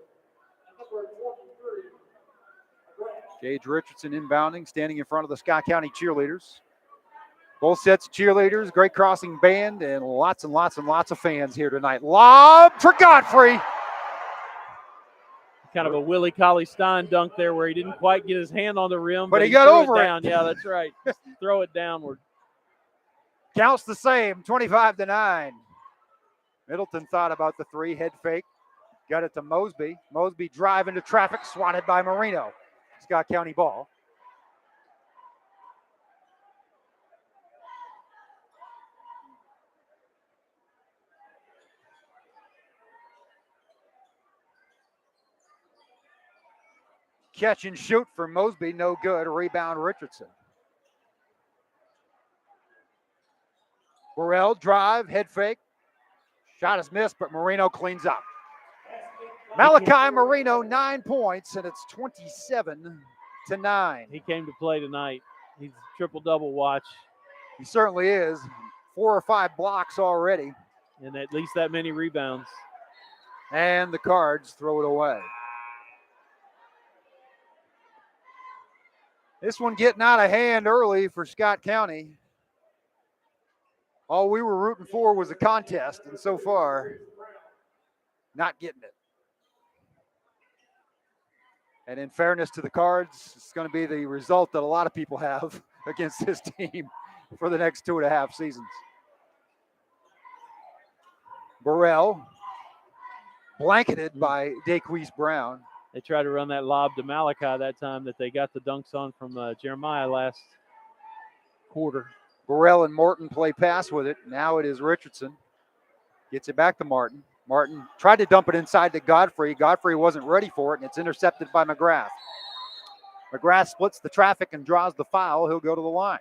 [SPEAKER 1] Gage Richardson inbounding, standing in front of the Scott County cheerleaders. Both sets of cheerleaders, Great Crossing band, and lots and lots and lots of fans here tonight. Lob for Godfrey.
[SPEAKER 2] Kind of a Willie Cauley-Stein dunk there where he didn't quite get his hand on the rim.
[SPEAKER 1] But he got over it.
[SPEAKER 2] Down. Yeah, that's right. Just throw it downward.
[SPEAKER 1] Counts the same, 25-9. Middleton thought about the 3, head fake. Got it to Mosby. Mosby drive into traffic, swatted by Marino. Scott County ball. Catch and shoot for Mosby, no good. Rebound Richardson. Burrell drive, head fake. Shot is missed, but Marino cleans up. Malachi Marino, 9 points, and it's 27-9.
[SPEAKER 2] He came to play tonight. He's triple-double watch.
[SPEAKER 1] He certainly is. 4 or 5 blocks already.
[SPEAKER 2] And at least that many rebounds.
[SPEAKER 1] And the Cards throw it away. This one getting out of hand early for Scott County. All we were rooting for was a contest, and so far, not getting it. And in fairness to the Cards, it's going to be the result that a lot of people have against this team for the next 2.5 seasons. Burrell, blanketed by Daquise Brown.
[SPEAKER 2] They tried to run that lob to Malachi that time that they got the dunks on from Jeremiah last quarter.
[SPEAKER 1] Burrell and Morton play pass with it. Now it is Richardson. Gets it back to Martin. Martin tried to dump it inside to Godfrey. Godfrey wasn't ready for it, and it's intercepted by McGrath. McGrath splits the traffic and draws the foul. He'll go to the line.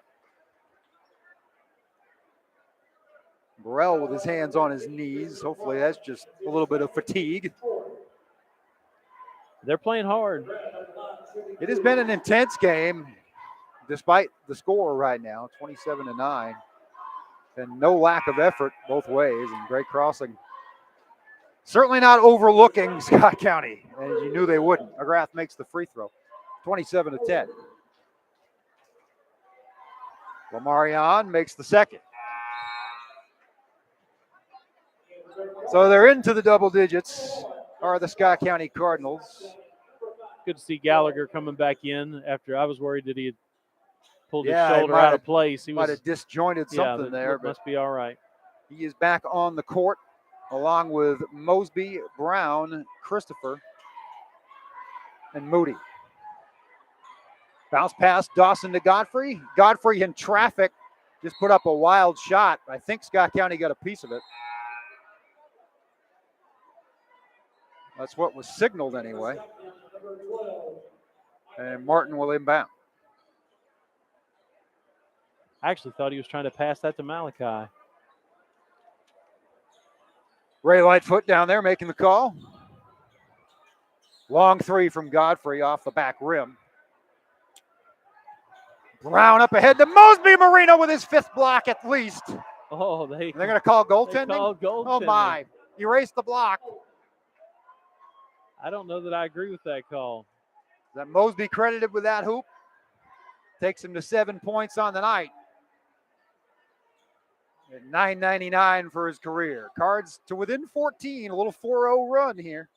[SPEAKER 1] Burrell with his hands on his knees. Hopefully that's just a little bit of fatigue.
[SPEAKER 2] They're playing hard.
[SPEAKER 1] It has been an intense game, despite the score right now, 27-9, and no lack of effort both ways. And Great Crossing certainly not overlooking Scott County, as you knew they wouldn't. McGrath makes the free throw, 27-10. Lamarion makes the second. So they're into the double digits, are the Scott County Cardinals.
[SPEAKER 2] Good to see Gallagher coming back in after I was worried that he had pulled his
[SPEAKER 1] Yeah, he
[SPEAKER 2] shoulder
[SPEAKER 1] might
[SPEAKER 2] out of
[SPEAKER 1] have-
[SPEAKER 2] place. He
[SPEAKER 1] Might
[SPEAKER 2] was
[SPEAKER 1] have disjointed something
[SPEAKER 2] that
[SPEAKER 1] there, but
[SPEAKER 2] must be all right.
[SPEAKER 1] he is back on the court along with Mosby, Brown, Christopher, and Moody. Bounce pass Dawson to Godfrey. Godfrey in traffic just put up a wild shot. I think Scott County got a piece of it. That's what was signaled anyway. And Martin will inbound.
[SPEAKER 2] I actually thought he was trying to pass that to Malachi.
[SPEAKER 1] Ray Lightfoot down there making the call. Long three from Godfrey off the back rim. Brown up ahead to Mosby. Marino with his fifth block at least.
[SPEAKER 2] Oh,
[SPEAKER 1] They're going to call goaltending?
[SPEAKER 2] called goaltending.
[SPEAKER 1] Oh, my. Erase the block.
[SPEAKER 2] I don't know that I agree with that call.
[SPEAKER 1] Is that Mosby credited with that hoop? Takes him to 7 points on the night. At $9.99 for his career. Cards to within 14. A little 4-0 run here.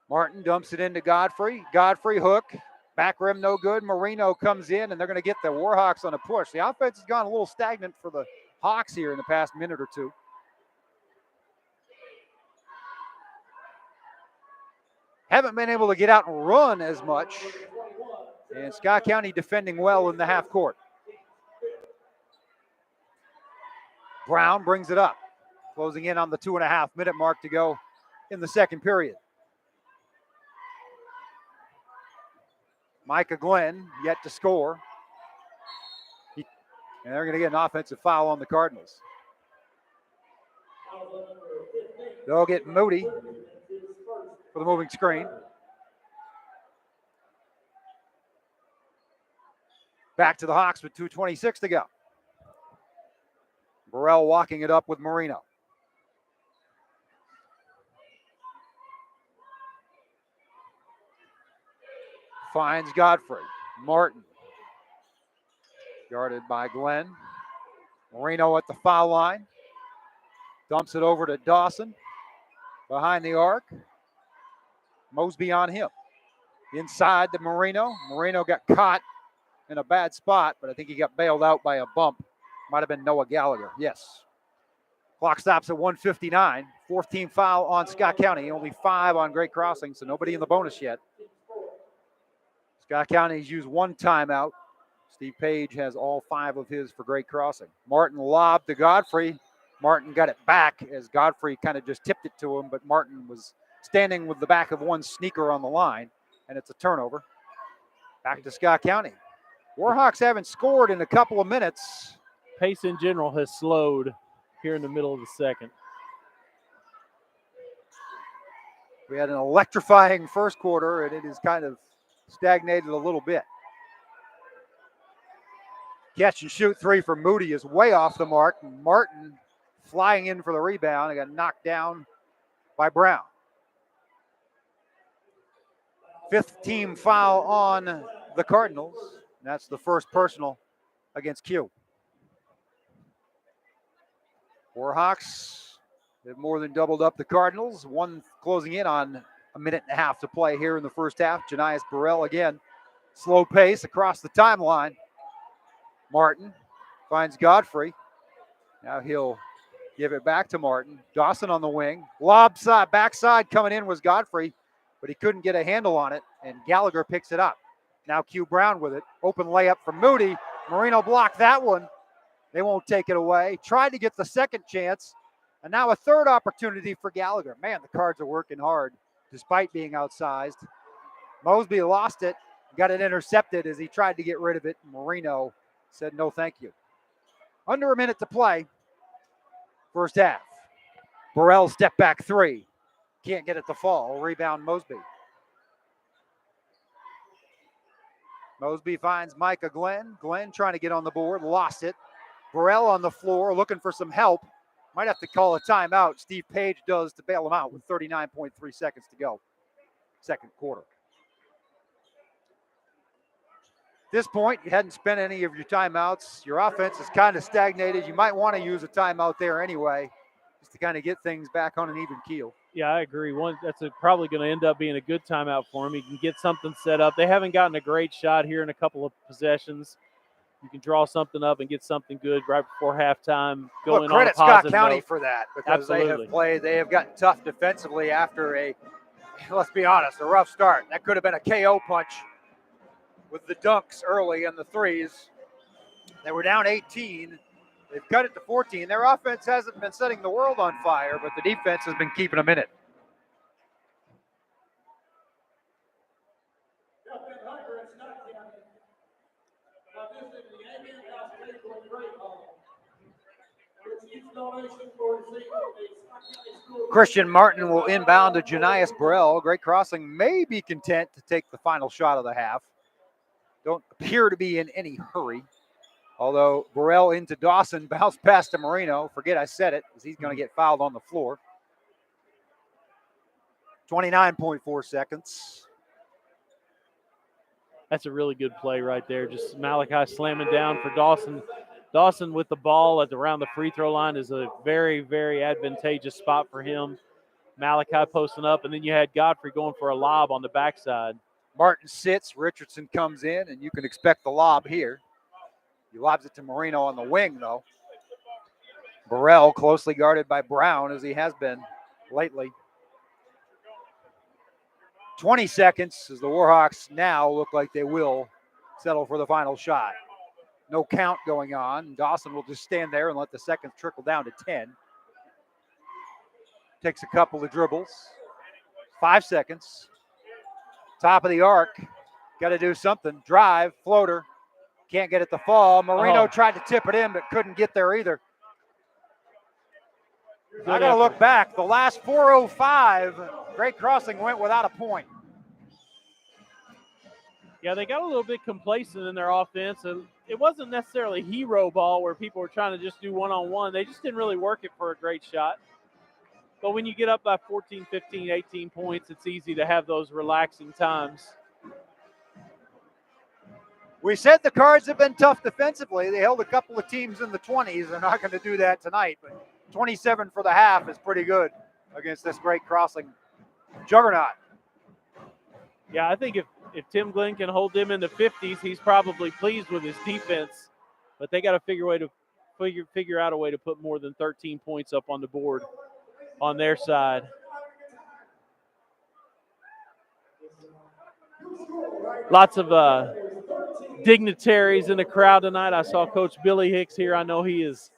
[SPEAKER 1] Martin dumps it into Godfrey. Godfrey hook. Back rim no good. Marino comes in, and they're going to get the Warhawks on a push. The offense has gone a little stagnant for the Hawks here in the past minute or two. Haven't been able to get out and run as much. And Scott County defending well in the half court. Brown brings it up. Closing in on the 2.5 minute mark to go in the second period. Micah Glenn yet to score. And they're going to get an offensive foul on the Cardinals. They'll get Moody for the moving screen. Back to the Hawks with 2:26 to go. Burrell walking it up with Marino. Finds Godfrey. Martin. Guarded by Glenn. Marino at the foul line. Dumps it over to Dawson. Behind the arc. Mosby on him. Inside to Marino. Marino got caught in a bad spot, but I think he got bailed out by a bump. Might have been Noah Gallagher. Yes. Clock stops at 1:59. 14 foul on Scott County. Only 5 on Great Crossing, so nobody in the bonus yet. Scott County's used one timeout. Steve Page has all 5 of his for Great Crossing. Martin lobbed to Godfrey. Martin got it back as Godfrey kind of just tipped it to him, but Martin was standing with the back of one sneaker on the line, and it's a turnover. Back to Scott County. Warhawks haven't scored in a couple of minutes.
[SPEAKER 2] Pace in general has slowed here in the middle of the second.
[SPEAKER 1] We had an electrifying first quarter, and it has kind of stagnated a little bit. Catch and shoot three for Moody is way off the mark. Martin flying in for the rebound and got knocked down by Brown. 5th team foul on the Cardinals. That's the first personal against Q. Warhawks have more than doubled up the Cardinals. One closing in on a minute and a half to play here in the first half. Janias Burrell again. Slow pace across the timeline. Martin finds Godfrey. Now he'll give it back to Martin. Dawson on the wing. Lob side, backside coming in was Godfrey, but he couldn't get a handle on it, and Gallagher picks it up. Now Q Brown with it. Open layup from Moody. Marino blocked that one. They won't take it away. Tried to get the second chance, and now a third opportunity for Gallagher. Man, the Cards are working hard despite being outsized. Mosby lost it, got it intercepted as he tried to get rid of it. Marino said no thank you. Under a minute to play. First half. Burrell step back three. Can't get it to fall. Rebound Mosby. Mosby finds Micah Glenn. Glenn trying to get on the board, lost it. Burrell on the floor looking for some help. Might have to call a timeout. Steve Page does to bail him out with 39.3 seconds to go. Second quarter. At this point, you hadn't spent any of your timeouts. Your offense is kind of stagnated. You might want to use a timeout there anyway, just to kind of get things back on an even keel.
[SPEAKER 2] Yeah, I agree. That's probably going to end up being a good timeout for him. He can get something set up. They haven't gotten a great shot here in a couple of possessions. You can draw something up and get something good right before halftime. Go in on a
[SPEAKER 1] Credit Scott
[SPEAKER 2] positive
[SPEAKER 1] County
[SPEAKER 2] note.
[SPEAKER 1] for that, because
[SPEAKER 2] Absolutely.
[SPEAKER 1] they have gotten tough defensively after a, let's be honest, a rough start. That could have been a KO punch with the dunks early and the threes. They were down 18. They've cut it to 14. Their offense hasn't been setting the world on fire, but the defense has been keeping them in it. Christian Martin will inbound to Janias Burrell. Great crossing, may be content to take the final shot of the half. Don't appear to be in any hurry. Although Burrell into Dawson, bounce pass to Marino. Forget I said it, because he's going to get fouled on the floor. 29.4 seconds.
[SPEAKER 2] That's a really good play right there. Just Malachi slamming down for Dawson. Dawson with the ball around the free throw line is a very, very advantageous spot for him. Malachi posting up, and then you had Godfrey going for a lob on the backside.
[SPEAKER 1] Martin sits, Richardson comes in, and you can expect the lob here. He lobs it to Marino on the wing, though. Burrell closely guarded by Brown, as he has been lately. 20 seconds as the Warhawks now look like they will settle for the final shot. No count going on. Dawson will just stand there and let the seconds trickle down to 10. Takes a couple of dribbles. 5 seconds. Top of the arc. Got to do something. Drive, floater. Can't get it to fall. Marino tried to tip it in, but couldn't get there either. I got to look back. The last 4:05, great crossing went without a point.
[SPEAKER 2] Yeah, they got a little bit complacent in their offense. And it wasn't necessarily hero ball where people were trying to just do one-on-one. They just didn't really work it for a great shot. But when you get up by 14, 15, 18 points, it's easy to have those relaxing times.
[SPEAKER 1] We said the Cards have been tough defensively. They held a couple of teams in the 20s. They're not going to do that tonight, but 27 for the half is pretty good against this great crossing juggernaut.
[SPEAKER 2] Yeah, I think if Tim Glenn can hold them in the 50s, he's probably pleased with his defense. But they got to figure out a way to put more than 13 points up on the board on their side. Lots of dignitaries in the crowd tonight. I saw Coach Billy Hicks here. I know he is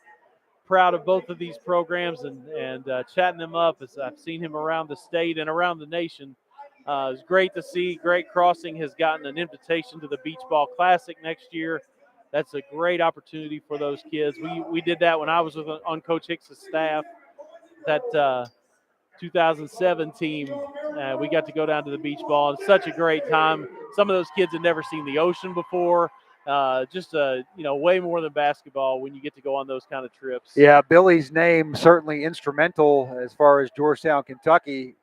[SPEAKER 2] proud of both of these programs and chatting them up as I've seen him around the state and around the nation. It's great to see. Great Crossing has gotten an invitation to the Beach Ball Classic next year. That's a great opportunity for those kids. We did that when I was on Coach Hicks' staff. That 2007 team, we got to go down to the beach ball. It's such a great time. Some of those kids had never seen the ocean before. Just way more than basketball when you get to go on those kind of trips.
[SPEAKER 1] Yeah, Billy's name certainly instrumental as far as Georgetown, Kentucky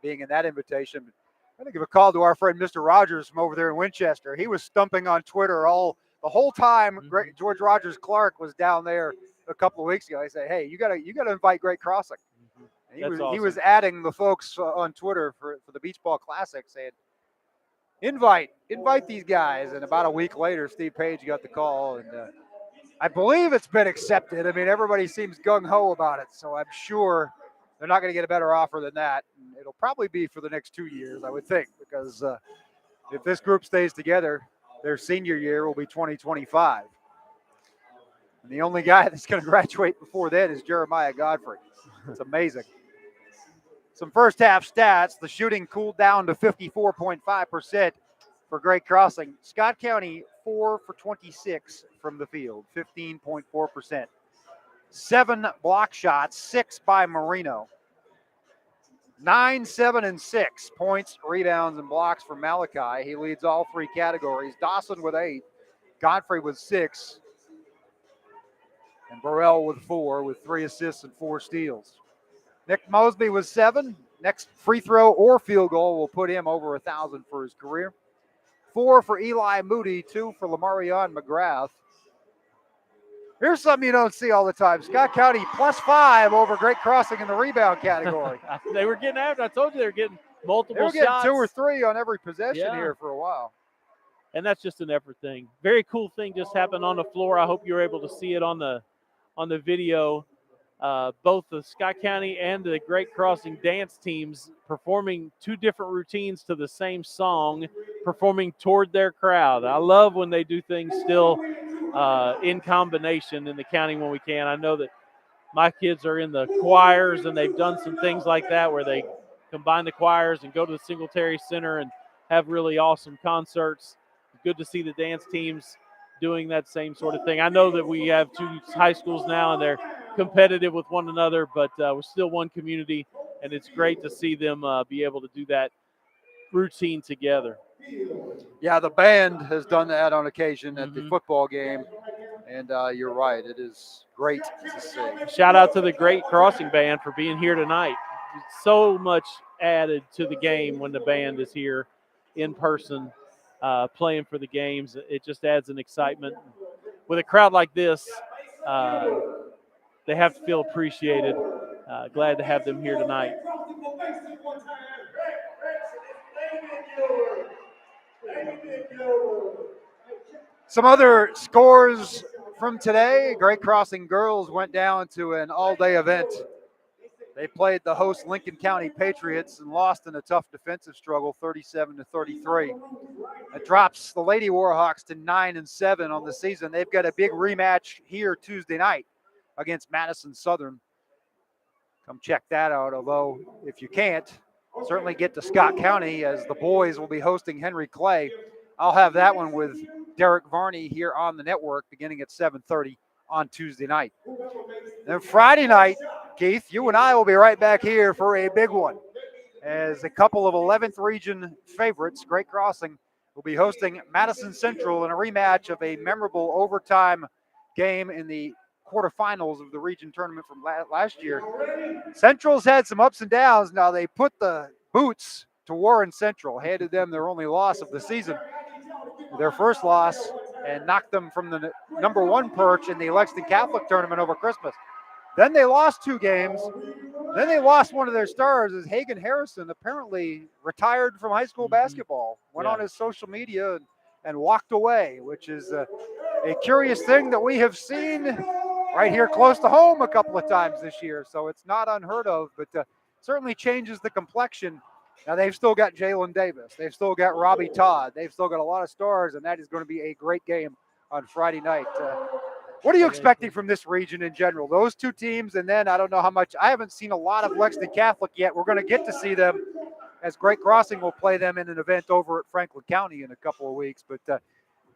[SPEAKER 1] being in that invitation. I'm going to give a call to our friend Mr. Rogers from over there in Winchester. He was stumping on Twitter the whole time.
[SPEAKER 2] Mm-hmm.
[SPEAKER 1] George Rogers Clark was down there a couple of weeks ago. He said, "Hey, you got to invite Great Crossing."
[SPEAKER 2] Mm-hmm.
[SPEAKER 1] He was adding the folks on Twitter for the Beach Ball Classic, saying, invite these guys. And about a week later, Steve Page got the call, and I believe it's been accepted. I mean, everybody seems gung-ho about it, so I'm sure they're not going to get a better offer than that. And it'll probably be for the next 2 years, I would think, because if this group stays together, their senior year will be 2025. And the only guy that's going to graduate before then is Jeremiah Godfrey. It's amazing. Some first half stats. The shooting cooled down to 54.5% for Great Crossing. Scott County 4 for 26 from the field, 15.4%. 7 block shots, 6 by Marino. 9, 7, and 6 points, rebounds, and blocks for Malachi. He leads all three categories. Dawson with 8, Godfrey with 6, and Burrell with 4, with 3 assists and 4 steals. Nick Mosby with 7. Next free throw or field goal will put him over 1,000 for his career. 4 for Eli Moody, 2 for Lamarion McGrath. Here's something you don't see all the time. Scott County +5 over Great Crossing in the rebound category.
[SPEAKER 2] They were getting after. I told you they were getting multiple
[SPEAKER 1] They were getting
[SPEAKER 2] shots.
[SPEAKER 1] 2 or 3 on every possession
[SPEAKER 2] Yeah.
[SPEAKER 1] here for a while.
[SPEAKER 2] And that's just an effort thing. Very cool thing just happened on the floor. I hope you were able to see it on the video. Both the Scott County and the Great Crossing dance teams performing 2 different routines to the same song, performing toward their crowd. I love when they do things still in combination in the county when we can. I know that my kids are in the choirs, and they've done some things like that where they combine the choirs and go to the Singletary Center and have really awesome concerts. Good to see the dance teams doing that same sort of thing. I know that we have 2 high schools now, and they're competitive with one another, but we're still one community, and it's great to see them be able to do that routine together.
[SPEAKER 1] Yeah, the band has done that on occasion at the football game, and you're right. It is great to see.
[SPEAKER 2] Shout out to the Great Crossing Band for being here tonight. So much added to the game when the band is here in person playing for the games. It just adds an excitement. With a crowd like this, they have to feel appreciated. Glad to have them here tonight.
[SPEAKER 1] Some other scores from today. Great Crossing girls went down to an all-day event. They played the host Lincoln County Patriots and lost in a tough defensive struggle, 37-33. It drops the Lady Warhawks to 9-7 on the season. They've got a big rematch here Tuesday night against Madison Southern. Come check that out, although if you can't, certainly get to Scott County as the boys will be hosting Henry Clay. I'll have that one with Derek Varney here on the network beginning at 7:30 on Tuesday night. Then Friday night, Keith, you and I will be right back here for a big one as a couple of 11th region favorites, Great Crossing, will be hosting Madison Central in a rematch of a memorable overtime game in the quarterfinals of the region tournament from last year. Central's had some ups and downs. Now they put the boots to Warren Central, handed them their only loss of the season, their first loss, and knocked them from the #1 perch in the Lexington Catholic tournament over Christmas. Then they lost 2 games. Then they lost one of their stars as Hagan Harrison apparently retired from high school basketball, went on his social media and walked away, which is a curious thing that we have seen right here close to home a couple of times this year. So it's not unheard of, but certainly changes the complexion. Now they've still got Jalen Davis. They've still got Robbie Todd. They've still got a lot of stars, and that is going to be a great game on Friday night. What are you expecting from this region in general? Those 2 teams, and then I don't know how much. I haven't seen a lot of Lexington Catholic yet. We're going to get to see them as Great Crossing will play them in an event over at Franklin County in a couple of weeks. But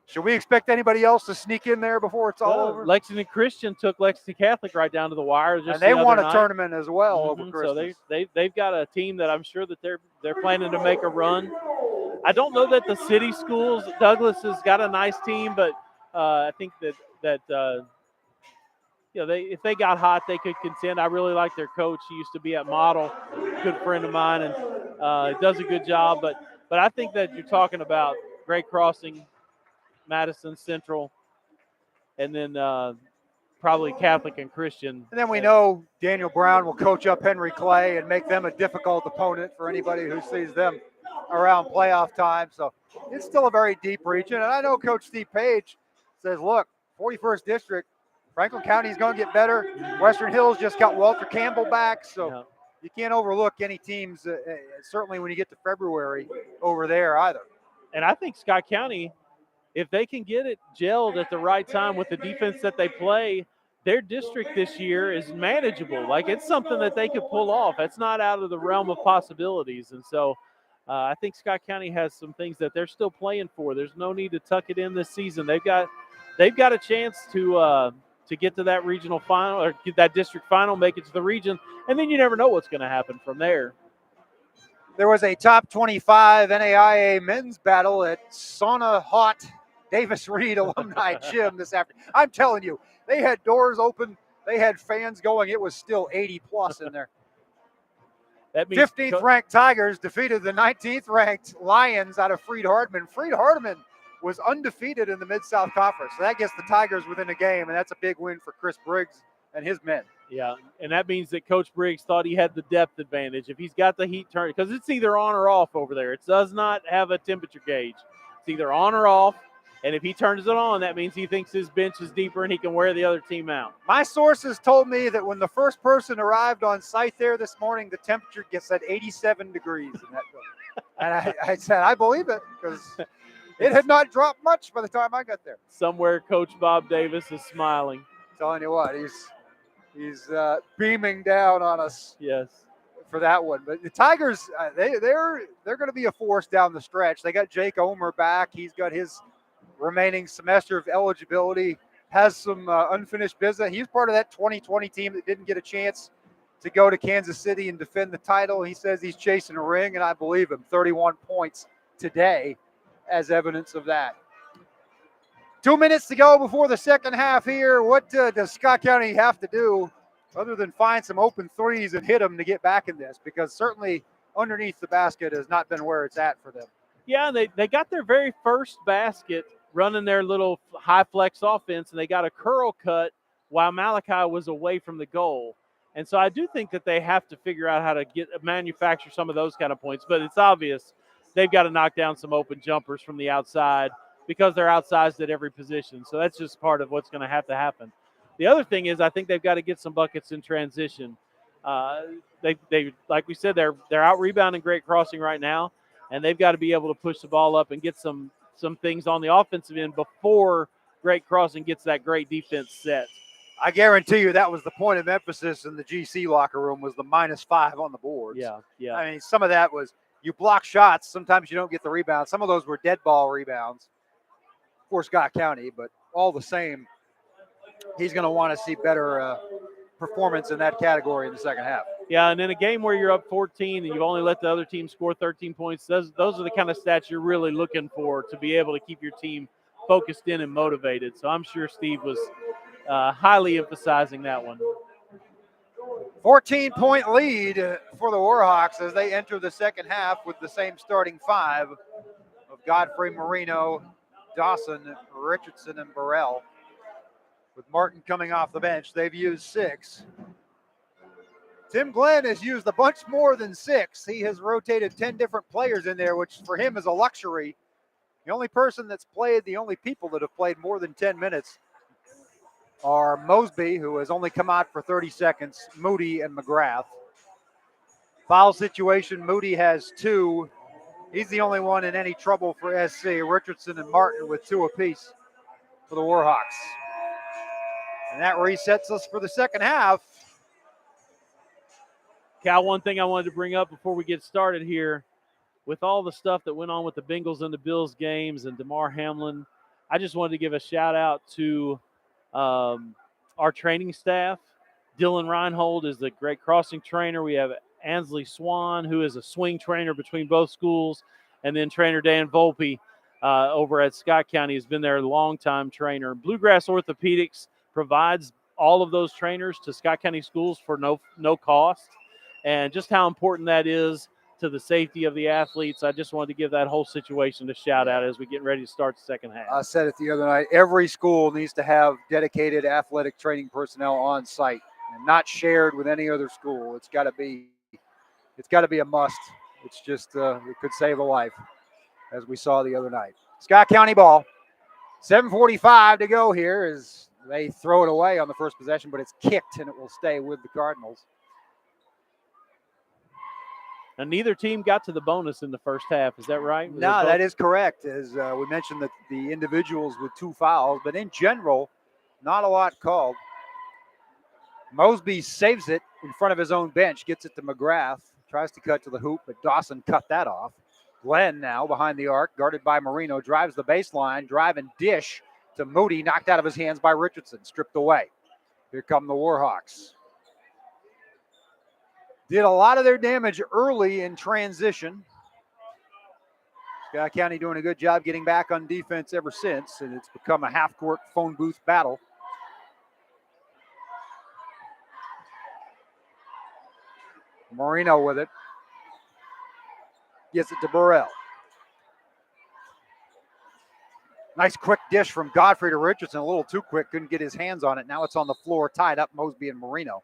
[SPEAKER 1] should we expect anybody else to sneak in there before it's all over?
[SPEAKER 2] Lexington Christian took Lexington Catholic right down to the wire.
[SPEAKER 1] And they won a tournament as well over Christmas.
[SPEAKER 2] So they've got a team that I'm sure that they're planning to make a run. I don't know that the city schools, Douglas has got a nice team, but I think that if they got hot, they could contend. I really like their coach. He used to be at Model, good friend of mine, and does a good job. But I think that you're talking about Great Crossing, Madison Central, and then probably Catholic and Christian.
[SPEAKER 1] And then we know Daniel Brown will coach up Henry Clay and make them a difficult opponent for anybody who sees them around playoff time. So it's still a very deep region. And I know Coach Steve Page says, look, 41st District, Franklin County is going to get better. Western Hills just got Walter Campbell back. So you can't overlook any teams, certainly when you get to February over there either.
[SPEAKER 2] And I think Scott County, if they can get it gelled at the right time with the defense that they play, their district this year is manageable. Like, it's something that they could pull off. It's not out of the realm of possibilities. And so I think Scott County has some things that they're still playing for. There's no need to tuck it in this season. They've got a chance to get to that regional final or get that district final, make it to the region, and then you never know what's going to happen from there.
[SPEAKER 1] There was a top 25 NAIA men's battle at Sauna Hot Davis Reed Alumni Gym this afternoon. I'm telling you, they had doors open, they had fans going. It was still 80 plus in there.
[SPEAKER 2] That means
[SPEAKER 1] 15th ranked Tigers defeated the 19th ranked Lions out of Freed Hardeman. Freed Hardeman was undefeated in the Mid-South Conference. So that gets the Tigers within a game, and that's a big win for Chris Briggs and his men.
[SPEAKER 2] Yeah, and that means that Coach Briggs thought he had the depth advantage. If he's got the heat turned, because it's either on or off over there. It does not have a temperature gauge. It's either on or off, and if he turns it on, that means he thinks his bench is deeper and he can wear the other team out.
[SPEAKER 1] My sources told me that when the first person arrived on site there this morning, the temperature gets at 87 degrees in that building. And I said, I believe it, because it had not dropped much by the time I got there.
[SPEAKER 2] Somewhere Coach Bob Davis is smiling.
[SPEAKER 1] Telling you what, he's beaming down on us.
[SPEAKER 2] Yes.
[SPEAKER 1] For that one. But the Tigers, they're going to be a force down the stretch. They got Jake Omer back. He's got his remaining semester of eligibility, has some unfinished business. He's part of that 2020 team that didn't get a chance to go to Kansas City and defend the title. He says he's chasing a ring, and I believe him. 31 points today as evidence of that. 2 minutes to go before the second half here. What does Scott County have to do other than find some open threes and hit them to get back in this? Because certainly underneath the basket has not been where it's at for them.
[SPEAKER 2] Yeah, they got their very first basket running their little high flex offense, and they got a curl cut while Malachi was away from the goal. And so I do think that they have to figure out how to manufacture some of those kind of points. But it's obvious they've got to knock down some open jumpers from the outside because they're outsized at every position. So that's just part of what's going to happen. The other thing is I think they've got to get some buckets in transition. They like we said, they're out rebounding Great Crossing right now, and they've got to be able to push the ball up and get some things on the offensive end before Great Crossing gets that great defense set.
[SPEAKER 1] I guarantee you that was the point of emphasis in the GC locker room, was the -5 on the boards.
[SPEAKER 2] Yeah.
[SPEAKER 1] I mean, some of that was you block shots. Sometimes you don't get the rebound. Some of those were dead ball rebounds for Scott County, but all the same, he's going to want to see better performance in that category in the second half.
[SPEAKER 2] Yeah, and in a game where you're up 14 and you only let the other team score 13 points, those are the kind of stats you're really looking for to be able to keep your team focused in and motivated. So I'm sure Steve was highly emphasizing that one.
[SPEAKER 1] 14-point lead for the Warhawks as they enter the second half with the same starting five of Godfrey, Marino, Dawson, Richardson, and Burrell. With Martin coming off the bench, they've used 6. Tim Glenn has used a bunch more than 6. He has rotated 10 different players in there, which for him is a luxury. The only people that have played more than 10 minutes are Mosby, who has only come out for 30 seconds, Moody, and McGrath. Foul situation, Moody has 2. He's the only one in any trouble for SC. Richardson and Martin with 2 apiece for the Warhawks. And that resets us for the second half.
[SPEAKER 2] Cal, one thing I wanted to bring up before we get started here, with all the stuff that went on with the Bengals and the Bills games and DeMar Hamlin, I just wanted to give a shout out to our training staff. Dylan Reinhold is the Great Crossing trainer. We have Ansley Swan, who is a swing trainer between both schools, and then trainer Dan Volpe over at Scott County has been their longtime trainer. Bluegrass Orthopedics provides all of those trainers to Scott County schools for no cost, and just how important that is to the safety of the athletes. I just wanted to give that whole situation a shout out as we get ready to start the second half.
[SPEAKER 1] I said it the other night, every school needs to have dedicated athletic training personnel on site and not shared with any other school. It's got to be a must. It's just it could save a life, as we saw the other night. Scott County ball. 7:45 to go here as they throw it away on the first possession, but it's kicked and it will stay with the Cardinals.
[SPEAKER 2] And neither team got to the bonus in the first half. Is that right?
[SPEAKER 1] No, that is correct. As we mentioned, that the individuals with 2 fouls, but in general, not a lot called. Mosby saves it in front of his own bench, gets it to McGrath, tries to cut to the hoop, but Dawson cut that off. Glenn now behind the arc, guarded by Marino, drives the baseline, drive and dish to Moody, knocked out of his hands by Richardson, stripped away. Here come the Warhawks. did a lot of their damage early in transition. Scott County doing a good job getting back on defense ever since, and it's become a half-court phone booth battle. Marino with it. Gets it to Burrell. Nice quick dish from Godfrey to Richardson. A little too quick. Couldn't get his hands on it. Now it's on the floor, tied up, Mosby and Marino.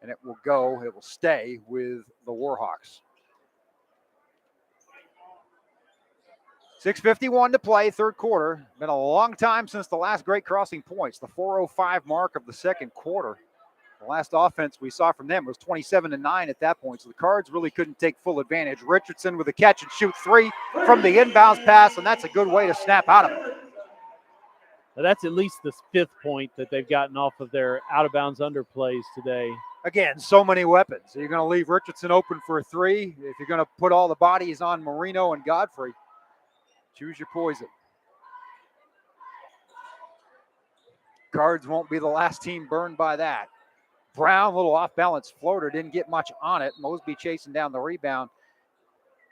[SPEAKER 1] And it will stay with the Warhawks. 6:51 to play, third quarter. Been a long time since the last Great Crossing points. The 4:05 mark of the second quarter. The last offense we saw from them was 27-9 at that point, so the Cards really couldn't take full advantage. Richardson with a catch and shoot three from the inbounds pass, and that's a good way to snap out of it.
[SPEAKER 2] Now that's at least the 5th point that they've gotten off of their out-of-bounds underplays today.
[SPEAKER 1] Again, so many weapons. So you're going to leave Richardson open for a three. If you're going to put all the bodies on Marino and Godfrey, choose your poison. Cards won't be the last team burned by that. Brown, little off-balance floater, didn't get much on it. Mosby chasing down the rebound.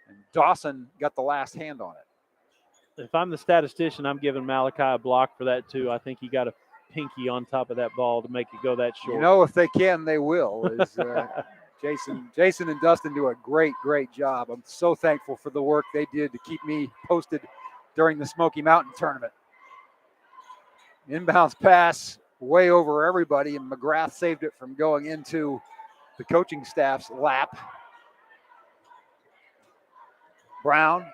[SPEAKER 1] And Dawson got the last hand on it.
[SPEAKER 2] If I'm the statistician, I'm giving Malachi a block for that too. I think he got a pinky on top of that ball to make it go that short.
[SPEAKER 1] You know, if they can, they will. Jason and Dustin do a great job. I'm so thankful for the work they did to keep me posted during the Smoky Mountain tournament. Inbounds pass way over everybody, and McGrath saved it from going into the coaching staff's lap. Brown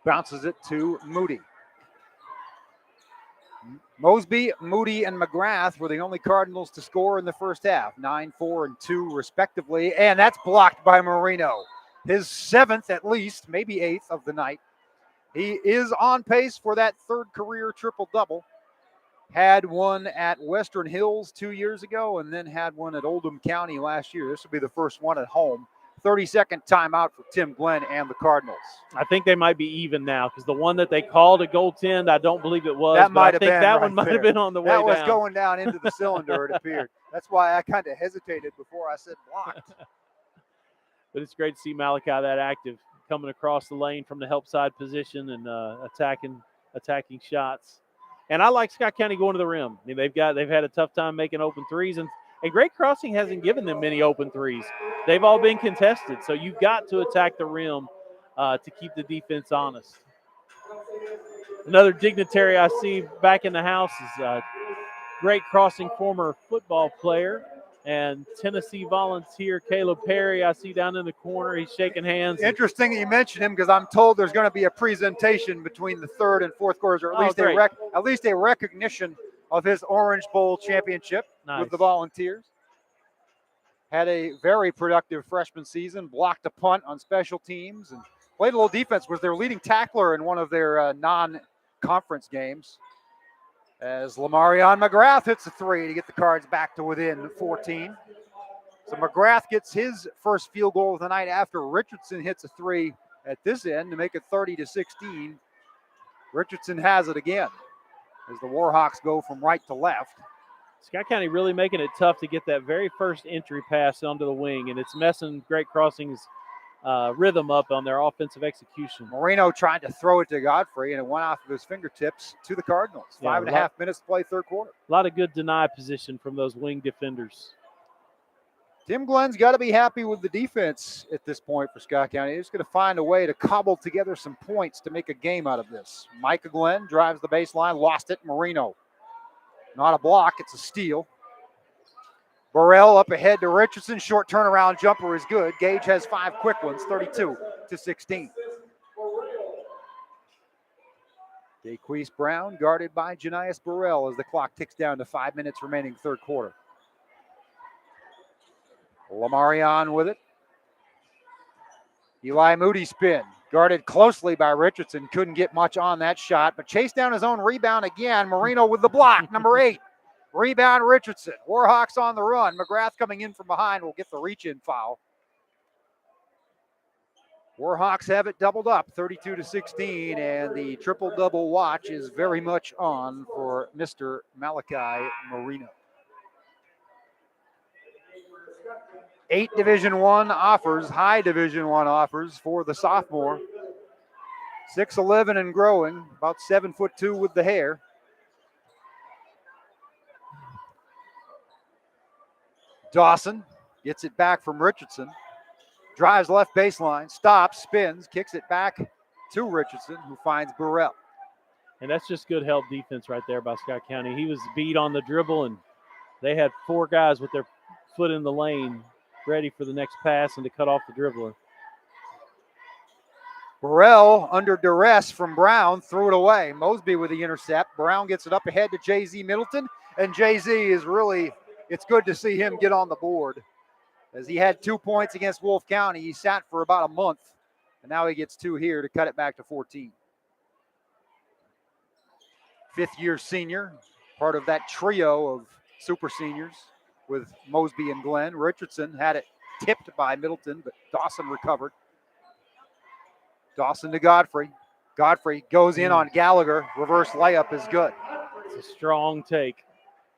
[SPEAKER 1] bounces it to Moody. Mosby, Moody, and McGrath were the only Cardinals to score in the first half, 9, 4, and 2 respectively, and that's blocked by Marino. His 7th at least, maybe 8th of the night. He is on pace for that 3rd career triple-double. Had one at Western Hills 2 years ago and then had one at Oldham County last year. This will be the first one at home. 30-second timeout for Tim Glenn and the Cardinals.
[SPEAKER 2] I think they might be even now because the one that they called a goaltend, I don't believe it was.
[SPEAKER 1] That might have been.
[SPEAKER 2] That one might have been on the way down.
[SPEAKER 1] That was going down into the cylinder, it appeared. That's why I kind of hesitated before I said blocked.
[SPEAKER 2] But it's great to see Malachi that active, coming across the lane from the help side position and attacking shots. And I like Scott County going to the rim. I mean, they've had a tough time making open threes, and Great Crossing hasn't given them many open threes. They've all been contested, so you've got to attack the rim to keep the defense honest. Another dignitary I see back in the house is Great Crossing former football player and Tennessee volunteer Caleb Perry. I see down in the corner. He's shaking hands.
[SPEAKER 1] Interesting that you mentioned him because I'm told there's going to be a presentation between the 3rd and 4th quarters, or at least a recognition of his Orange Bowl championship with the Volunteers. Had a very productive freshman season, blocked a punt on special teams, and played a little defense. Was their leading tackler in one of their non-conference games. As Lamarion McGrath hits a three to get the Cards back to within 14. So McGrath gets his first field goal of the night after Richardson hits a three at this end to make it 30-16. Richardson has it again as the Warhawks go from right to left.
[SPEAKER 2] Scott County really making it tough to get that very first entry pass onto the wing, and it's messing Great Crossing's rhythm up on their offensive execution.
[SPEAKER 1] Marino tried to throw it to Godfrey, and it went off of his fingertips to the Cardinals. 5.5 minutes to play third quarter.
[SPEAKER 2] A lot of good deny position from those wing defenders.
[SPEAKER 1] Tim Glenn's got to be happy with the defense at this point for Scott County. He's going to find a way to cobble together some points to make a game out of this. Micah Glenn drives the baseline, lost it. Marino. Not a block, it's a steal. Burrell up ahead to Richardson. Short turnaround jumper is good. Gage has 5 quick ones, 32-16. Daquise Brown guarded by Janias Burrell as the clock ticks down to 5 minutes remaining third quarter. Lamarion with it. Eli Moody spin. Guarded closely by Richardson. Couldn't get much on that shot, but chased down his own rebound again. Marino with the block, number 8. Rebound Richardson. Warhawks on the run. McGrath coming in from behind will get the reach-in foul. Warhawks have it doubled up, 32-16, and the triple-double watch is very much on for Mr. Malachi Marino. 8 Division I offers, high Division I offers for the sophomore. 6'11" and growing, about 7'2" with the hair. Dawson gets it back from Richardson. Drives left baseline, stops, spins, kicks it back to Richardson, who finds Burrell.
[SPEAKER 2] And that's just good help defense right there by Scott County. He was beat on the dribble, and they had 4 guys with their foot in the lane ready for the next pass and to cut off the dribbler.
[SPEAKER 1] Burrell, under duress from Brown, threw it away. Mosby with the intercept. Brown gets it up ahead to Jay-Z Middleton, and Jay-Z is really, it's good to see him get on the board. As he had 2 points against Wolf County, he sat for about a month, and now he gets 2 here to cut it back to 14. Fifth-year senior, part of that trio of super seniors with Mosby and Glenn. Richardson had it tipped by Middleton, but Dawson recovered. Dawson to Godfrey. Godfrey goes in on Gallagher. Reverse layup is good.
[SPEAKER 2] It's a strong take.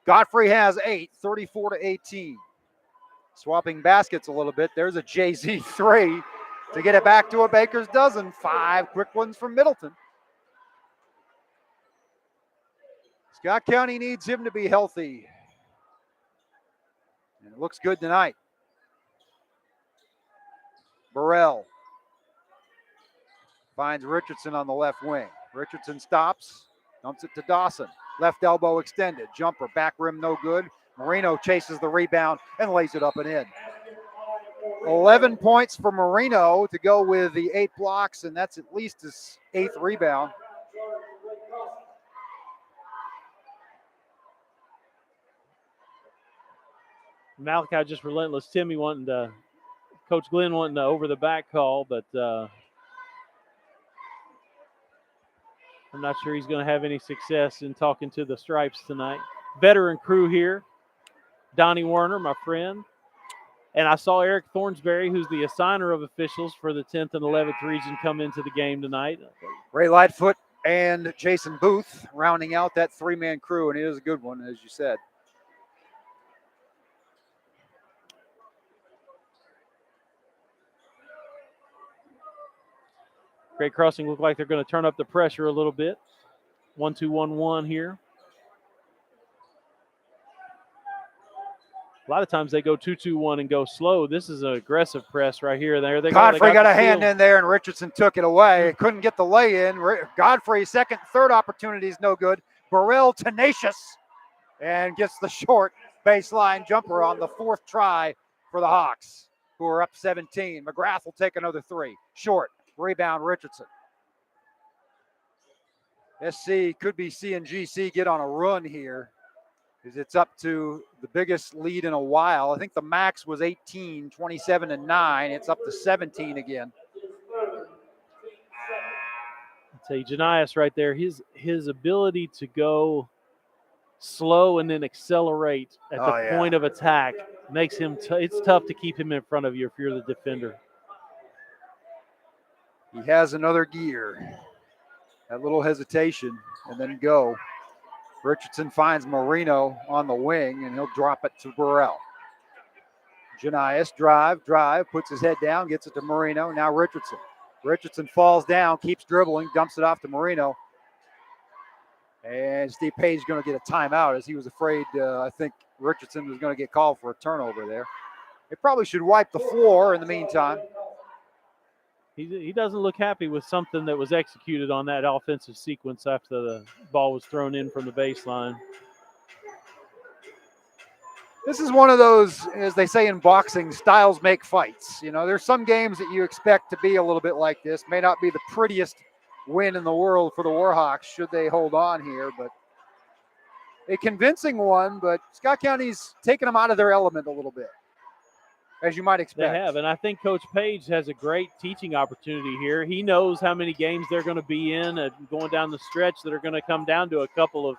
[SPEAKER 1] Godfrey has 8, 34-18. Swapping baskets a little bit. There's a Jay-Z 3 to get it back to a baker's dozen. 5 quick ones from Middleton. Scott County needs him to be healthy. And it looks good tonight. Burrell finds Richardson on the left wing. Richardson stops, dumps it to Dawson. Left elbow extended. Jumper, back rim, no good. Marino chases the rebound and lays it up and in. 11 points for Marino to go with the 8 blocks, and that's at least his 8th rebound.
[SPEAKER 2] Malachi just relentless. Timmy wanting to, Coach Glenn wanting to over the back call, but I'm not sure he's going to have any success in talking to the Stripes tonight. Veteran crew here. Donnie Werner, my friend. And I saw Eric Thornsberry, who's the assigner of officials for the 10th and 11th region, come into the game tonight.
[SPEAKER 1] Ray Lightfoot and Jason Booth rounding out that 3-man crew, and it is a good one, as you said.
[SPEAKER 2] Great Crossing look like they're going to turn up the pressure a little bit. 1-2-1-1 here. A lot of times they go 2-2-1 and go slow. This is an aggressive press right here. They
[SPEAKER 1] Godfrey got a hand in there, and Richardson took it away. Couldn't get the lay in. Godfrey, second, third opportunities, no good. Burrell, tenacious, and gets the short baseline jumper on the 4th try for the Hawks, who are up 17. McGrath will take another 3. Short, rebound, Richardson. SC could be seeing GC get on a run here, because it's up to the biggest lead in a while. I think the max was 18, 27-9. It's up to 17 again.
[SPEAKER 2] I'll tell you, Janias right there, his ability to go slow and then accelerate at the point of attack makes him, it's tough to keep him in front of you if you're the defender.
[SPEAKER 1] He has another gear. That little hesitation and then go. Richardson finds Marino on the wing, and he'll drop it to Burrell. Janias, drive, puts his head down, gets it to Marino. Now Richardson. Richardson falls down, keeps dribbling, dumps it off to Marino. And Steve Page is going to get a timeout, as he was afraid, I think Richardson was going to get called for a turnover there. They probably should wipe the floor in the meantime.
[SPEAKER 2] He doesn't look happy with something that was executed on that offensive sequence after the ball was thrown in from the baseline.
[SPEAKER 1] This is one of those, as they say in boxing, styles make fights. You know, there's some games that you expect to be a little bit like this. May not be the prettiest win in the world for the Warhawks should they hold on here, but a convincing one. But Scott County's taken them out of their element a little bit, as you might expect.
[SPEAKER 2] They have, and I think Coach Page has a great teaching opportunity here. He knows how many games they're going to be in and going down the stretch that are going to come down to a couple of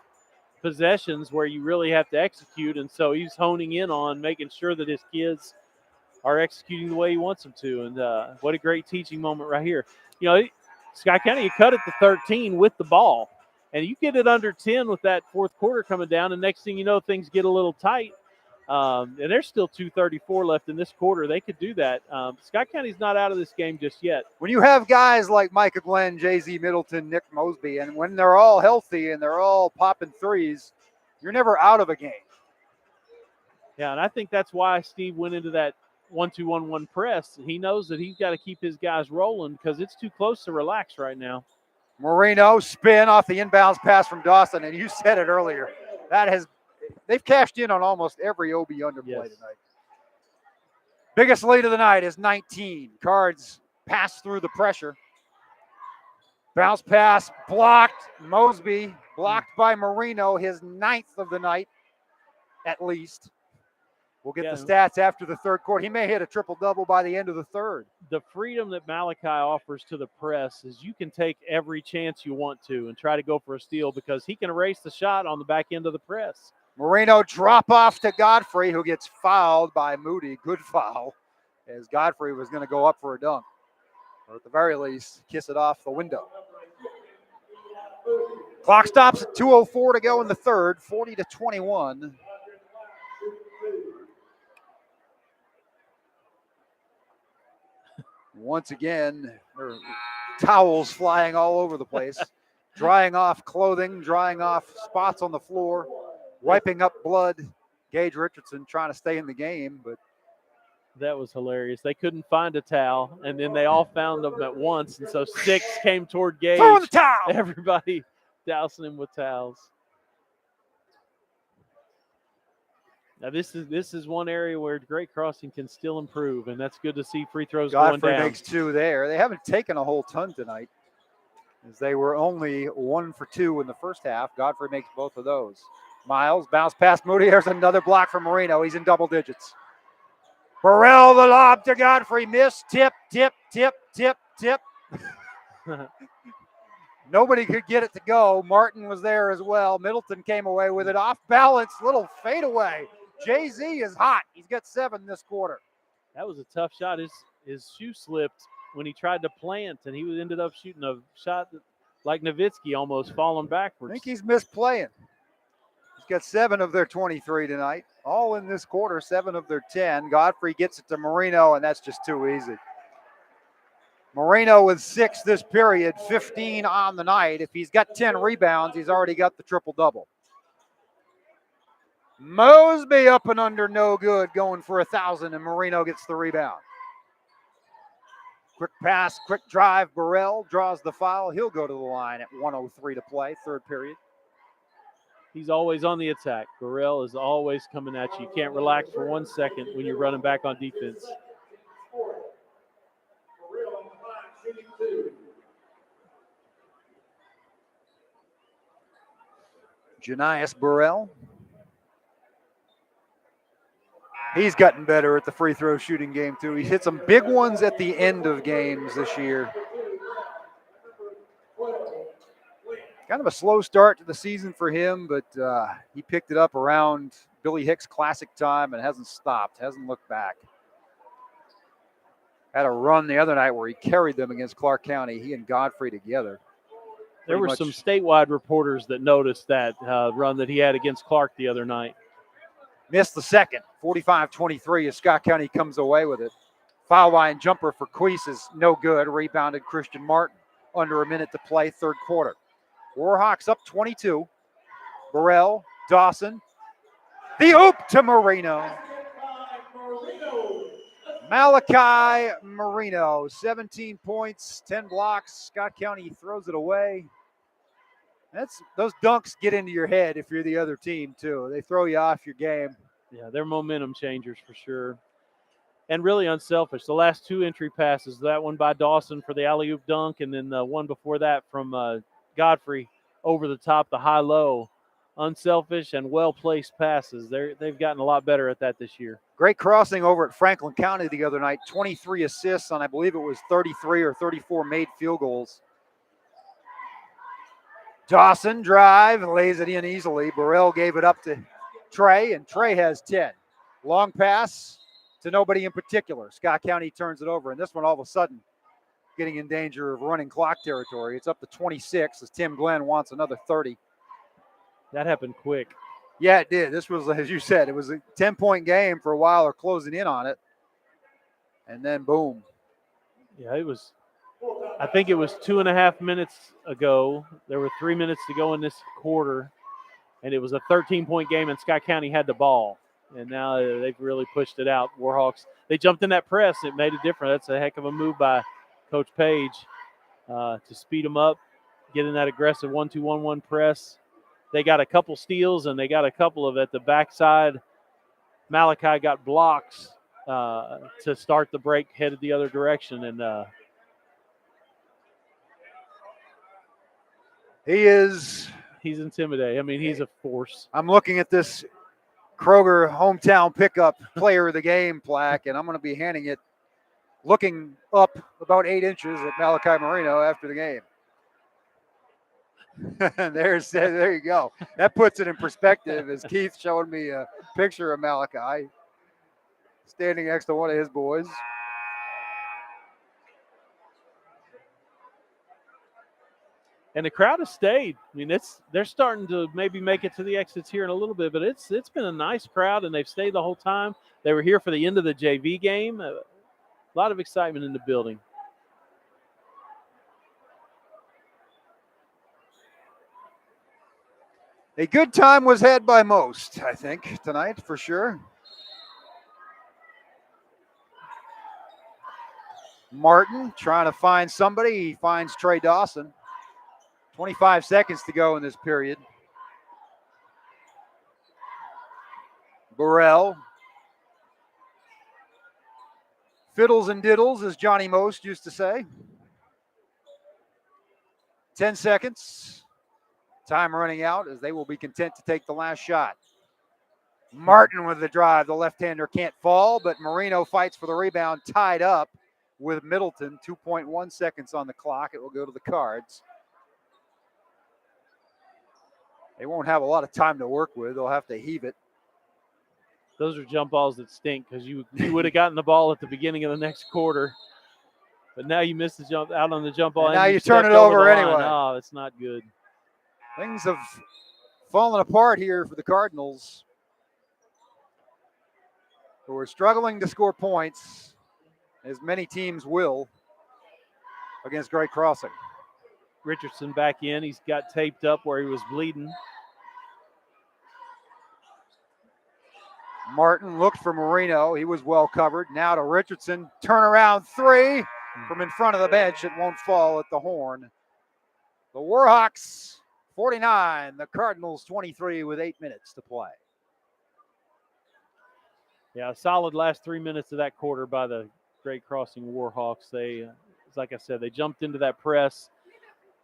[SPEAKER 2] possessions where you really have to execute, and so he's honing in on making sure that his kids are executing the way he wants them to, and what a great teaching moment right here. You know, Scott County, you cut it to 13 with the ball, and you get it under 10 with that 4th quarter coming down, and next thing you know, things get a little tight. And there's still 2:34 left in this quarter. They could do that. Scott County's not out of this game just yet.
[SPEAKER 1] When you have guys like Micah Glenn, Jay-Z Middleton, Nick Mosby, and when they're all healthy and they're all popping threes, you're never out of a game.
[SPEAKER 2] Yeah, and I think that's why Steve went into that 1-2-1-1 press. He knows that he's got to keep his guys rolling because it's too close to relax right now.
[SPEAKER 1] Marino spin off the inbounds pass from Dawson, and you said it earlier. They've cashed in on almost every OB underplay tonight. Biggest lead of the night is 19. Cards pass through the pressure. Bounce pass blocked. Mosby blocked by Marino, his 9th of the night, at least. We'll get the stats after the third quarter. He may hit a triple-double by the end of the third.
[SPEAKER 2] The freedom that Malachi offers to the press is you can take every chance you want to and try to go for a steal because he can erase the shot on the back end of the press.
[SPEAKER 1] Marino drop off to Godfrey, who gets fouled by Moody. Good foul, as Godfrey was going to go up for a dunk. Or at the very least, kiss it off the window. Clock stops at 2:04 to go in the third, 40-21. Once again, there are towels flying all over the place, drying off clothing, drying off spots on the floor, wiping up blood. Gage Richardson trying to stay in the game, but
[SPEAKER 2] that was hilarious. They couldn't find a towel, and then they all found them at once, and so 6 came toward Gage.
[SPEAKER 1] Throw the towel!
[SPEAKER 2] Everybody dousing him with towels. Now this is one area where Great Crossing can still improve, and that's good to see free throws
[SPEAKER 1] Godfrey
[SPEAKER 2] going down.
[SPEAKER 1] makes 2 there. They haven't taken a whole ton tonight, as they were only 1 for 2 in the first half. Godfrey makes both of those. Miles, bounce past Moody. There's another block from Marino. He's in double digits. Burrell, the lob to Godfrey. Miss, tip. Nobody could get it to go. Martin was there as well. Middleton came away with it. Off balance, little fadeaway. Jay-Z is hot. He's got 7 this quarter.
[SPEAKER 2] That was a tough shot. His shoe slipped when he tried to plant, and he ended up shooting a shot like Nowitzki, almost falling backwards.
[SPEAKER 1] I think he's misplaying. He's got 7 of their 23 tonight. All in this quarter, 7 of their 10. Godfrey gets it to Marino, and that's just too easy. Marino with 6 this period, 15 on the night. If he's got 10 rebounds, he's already got the triple-double. Mosby up and under, no good, going for 1,000, and Marino gets the rebound. Quick pass, quick drive. Burrell draws the foul. He'll go to the line at 1:03 to play, third period.
[SPEAKER 2] He's always on the attack. Burrell is always coming at you. You can't relax for 1 second when you're running back on defense.
[SPEAKER 1] Janias Burrell. He's gotten better at the free throw shooting game, too. He's hit some big ones at the end of games this year. Kind of a slow start to the season for him, but he picked it up around Billy Hicks' classic time and hasn't stopped, hasn't looked back. Had a run the other night where he carried them against Clark County, he and Godfrey together.
[SPEAKER 2] There were some statewide reporters that noticed that run that he had against Clark the other night.
[SPEAKER 1] Missed the second, 45-23 as Scott County comes away with it. Foul line jumper for Queese is no good. Rebounded Christian Martin. Under a minute to play, third quarter. Warhawks up 22. Burrell, Dawson. The oop to Marino. Malachi Marino, 17 points, 10 blocks. Scott County throws it away. Those dunks get into your head if you're the other team, too. They throw you off your game.
[SPEAKER 2] Yeah, they're momentum changers for sure. And really unselfish. The last 2 entry passes, that one by Dawson for the alley-oop dunk, and then the one before that from Godfrey over the top, the high-low. Unselfish and well-placed passes. They've gotten a lot better at that this year.
[SPEAKER 1] Great crossing over at Franklin County the other night. 23 assists on, I believe it was 33 or 34 made field goals. Dawson drive and lays it in easily. Burrell gave it up to Trey, and Trey has 10. Long pass to nobody in particular. Scott County turns it over, and this one all of a sudden getting in danger of running clock territory. It's up to 26 as Tim Glenn wants another 30.
[SPEAKER 2] That happened quick.
[SPEAKER 1] Yeah, it did. This was, as you said, it was a 10-point game for a while, or closing in on it. And then boom.
[SPEAKER 2] Yeah, it was. I think it was 2.5 minutes ago. There were 3 minutes to go in this quarter, and it was a 13-point game, and Scott County had the ball. And now they've really pushed it out. Warhawks, they jumped in that press. It made a difference. That's a heck of a move by Coach Page to speed them up, get in that aggressive 1-2-1-1 press. They got a couple steals, and they got a couple of at the backside. Malachi got blocks to start the break, headed the other direction, and
[SPEAKER 1] he's
[SPEAKER 2] intimidating. I mean, he's a force.
[SPEAKER 1] I'm looking at this Kroger hometown pickup player of the game plaque, and I'm going to be handing it, looking up about 8 inches at Malachi Marino after the game. There you go. That puts it in perspective, as Keith showed me a picture of Malachi standing next to one of his boys.
[SPEAKER 2] And the crowd has stayed. I mean, they're starting to maybe make it to the exits here in a little bit, but it's been a nice crowd, and they've stayed the whole time. They were here for the end of the JV game. A lot of excitement in the building.
[SPEAKER 1] A good time was had by most, I think, tonight, for sure. Martin trying to find somebody. He finds Trey Dawson. 25 seconds to go in this period. Burrell. Fiddles and diddles, as Johnny Most used to say. 10 seconds. Time running out, as they will be content to take the last shot. Martin with the drive. The left-hander can't fall, but Marino fights for the rebound, tied up with Middleton. 2.1 seconds on the clock. It will go to the Cards. They won't have a lot of time to work with. They'll have to heave it.
[SPEAKER 2] Those are jump balls that stink, because you would have gotten the ball at the beginning of the next quarter. But now you missed the jump out on the jump ball.
[SPEAKER 1] And now you turn it over anyway.
[SPEAKER 2] Oh, it's not good.
[SPEAKER 1] Things have fallen apart here for the Cardinals, who are struggling to score points, as many teams will, against Great Crossing.
[SPEAKER 2] Richardson back in. He's got taped up where he was bleeding.
[SPEAKER 1] Martin looked for Marino. He was well covered. Now to Richardson. Turnaround three from in front of the bench. It won't fall at the horn. The Warhawks 49, the Cardinals 23 with 8 minutes to play.
[SPEAKER 2] Yeah, a solid last 3 minutes of that quarter by the Great Crossing Warhawks. They, like I said, they jumped into that press,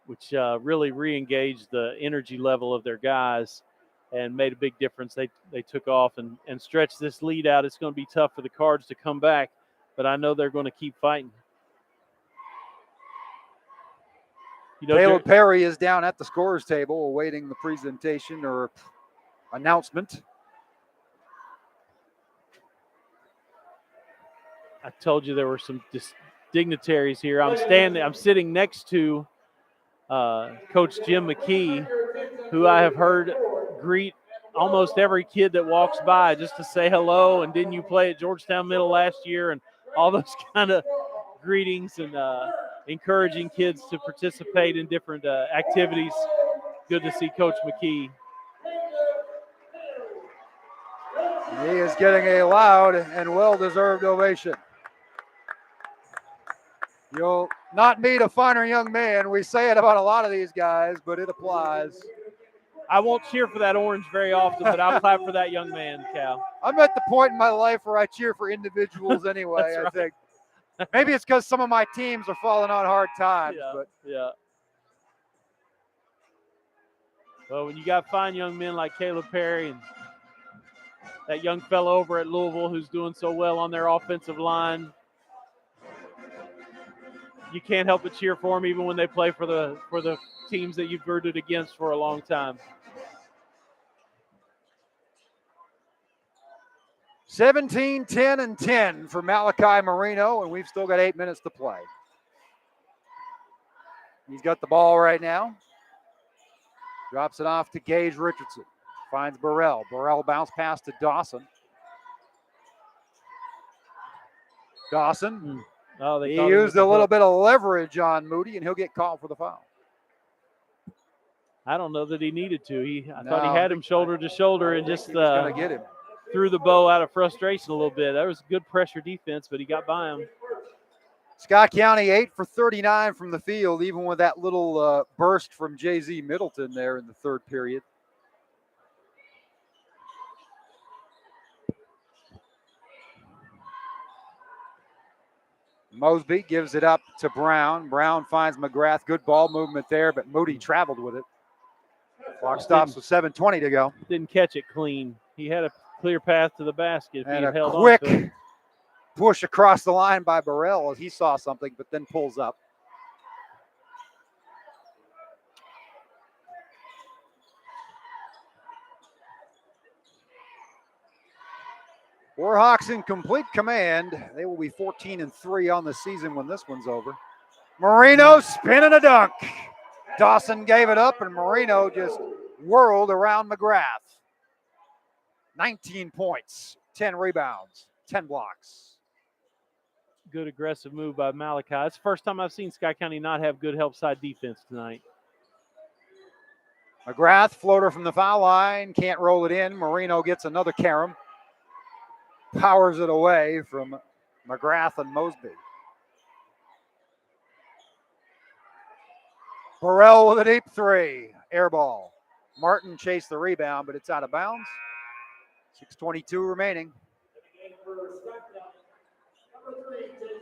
[SPEAKER 2] which really re-engaged the energy level of their guys and made a big difference. They took off and stretched this lead out. It's going to be tough for the Cards to come back, but I know they're going to keep fighting. You know,
[SPEAKER 1] Caleb Perry is down at the scorer's table awaiting the presentation or announcement.
[SPEAKER 2] I told you there were some dignitaries here. I'm sitting next to Coach Jim McKee, who I have heard greet almost every kid that walks by just to say hello. And didn't you play at Georgetown Middle last year? And all those kind of greetings and encouraging kids to participate in different activities. Good to see Coach McKee.
[SPEAKER 1] He is getting a loud and well-deserved ovation. You'll not meet a finer young man. We say it about a lot of these guys, but it applies.
[SPEAKER 2] I won't cheer for that orange very often, but I'll clap for that young man, Cal.
[SPEAKER 1] I'm at the point in my life where I cheer for individuals anyway,
[SPEAKER 2] Right.
[SPEAKER 1] I think. Maybe it's because some of my teams are falling on hard times.
[SPEAKER 2] Yeah. Well, when you got fine young men like Caleb Perry and that young fellow over at Louisville who's doing so well on their offensive line, you can't help but cheer for them even when they play for the teams that you've rooted against for a long time.
[SPEAKER 1] 17, 10, and 10 for Malachi Marino, and we've still got 8 minutes to play. He's got the ball right now. Drops it off to Gage Richardson. finds Burrell. Burrell bounce pass to Dawson. Dawson.
[SPEAKER 2] Oh,
[SPEAKER 1] He used a little bit of leverage on Moody, and he'll get called for the foul.
[SPEAKER 2] I don't know that he needed to. I thought he had him shoulder to shoulder and just
[SPEAKER 1] going to get him.
[SPEAKER 2] Threw the bow out of frustration a little bit. That was good pressure defense, but he got by him.
[SPEAKER 1] Scott County 8 for 39 from the field, even with that little burst from J.Z. Middleton there in the third period. Mosby gives it up to Brown. Brown finds McGrath. Good ball movement there, but Moody traveled with it. Clock stops with 7:20 to go.
[SPEAKER 2] Didn't catch it clean. He had a clear path to the basket.
[SPEAKER 1] And a quick push across the line by Burrell as he saw something, but then pulls up. Warhawks in complete command. They will be 14-3 on the season when this one's over. Marino spinning a dunk. Dawson gave it up, and Marino just whirled around McGrath. 19 points, 10 rebounds, 10 blocks.
[SPEAKER 2] Good aggressive move by Malachi. It's the first time I've seen Sky County not have good help side defense tonight.
[SPEAKER 1] McGrath, floater from the foul line, can't roll it in. Marino gets another carom. Powers it away from McGrath and Mosby. Burrell with a deep three. Air ball. Martin chased the rebound, but it's out of bounds. 6:22 remaining.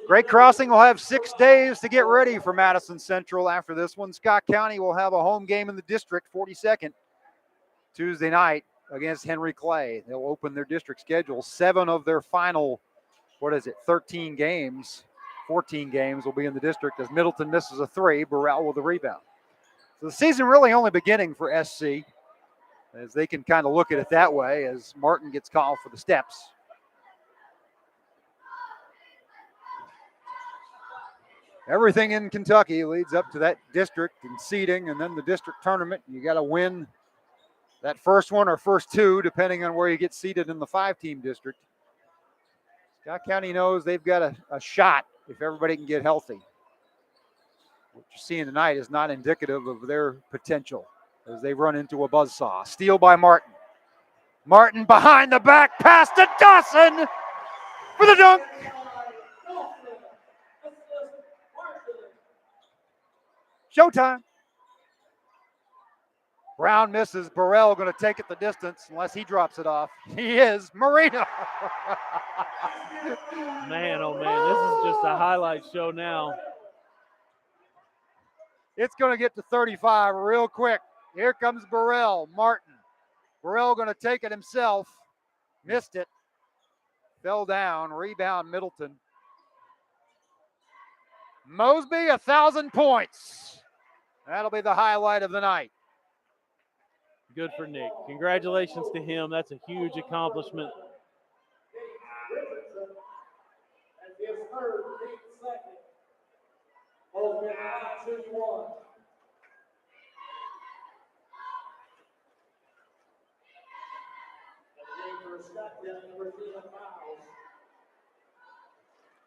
[SPEAKER 1] Great Crossing will have 6 days to get ready for Madison Central after this one. Scott County will have a home game in the district, 42nd, Tuesday night against Henry Clay. They'll open their district schedule. 7 of their final, 13 games, 14 games will be in the district as Middleton misses a 3, Burrell with a rebound. So the season really only beginning for SC, as they can kind of look at it that way as Martin gets called for the steps. Everything in Kentucky leads up to that district and seeding and then the district tournament. You got to win that first one or first two, depending on where you get seated in the 5-team district. Scott County knows they've got a shot if everybody can get healthy. What you're seeing tonight is not indicative of their potential as they run into a buzzsaw. Steal by Martin. Martin behind the back, pass to Dawson for the dunk. Showtime. Brown misses. Burrell going to take it the distance unless he drops it off. He is. Marino.
[SPEAKER 2] Man, oh man, this is just a highlight show now.
[SPEAKER 1] It's going to get to 35 real quick. Here comes Burrell. Martin. Burrell going to take it himself. Missed it. Fell down. Rebound Middleton. Mosby, 1,000 points. That'll be the highlight of the night.
[SPEAKER 2] Good for Nick. Congratulations to him. That's a huge accomplishment.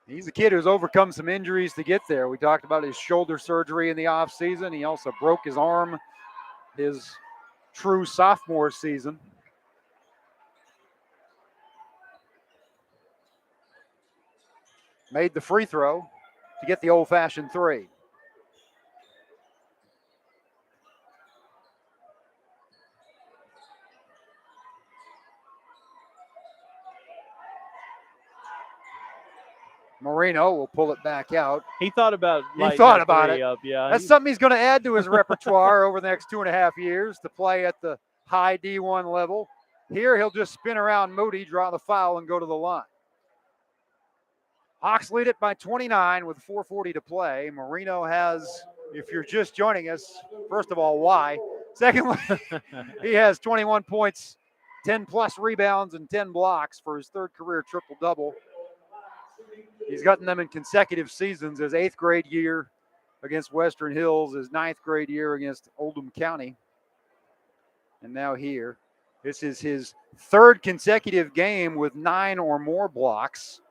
[SPEAKER 1] He's a kid who's overcome some injuries to get there. We talked about his shoulder surgery in the offseason. He also broke his arm his true sophomore season. Made the free throw to get the old-fashioned 3. Marino will pull it back out.
[SPEAKER 2] He thought about
[SPEAKER 1] it.
[SPEAKER 2] Up, yeah.
[SPEAKER 1] That's something he's going to add to his repertoire over the next 2.5 years to play at the high D1 level. Here he'll just spin around Moody, draw the foul, and go to the line. Hawks lead it by 29 with 4:40 to play. Marino has, if you're just joining us, first of all, why? Secondly, he has 21 points, 10-plus rebounds, and 10 blocks for his third career triple-double. He's gotten them in consecutive seasons, his 8th grade year against Western Hills, his 9th grade year against Oldham County, and now here. This is his third consecutive game with 9 or more blocks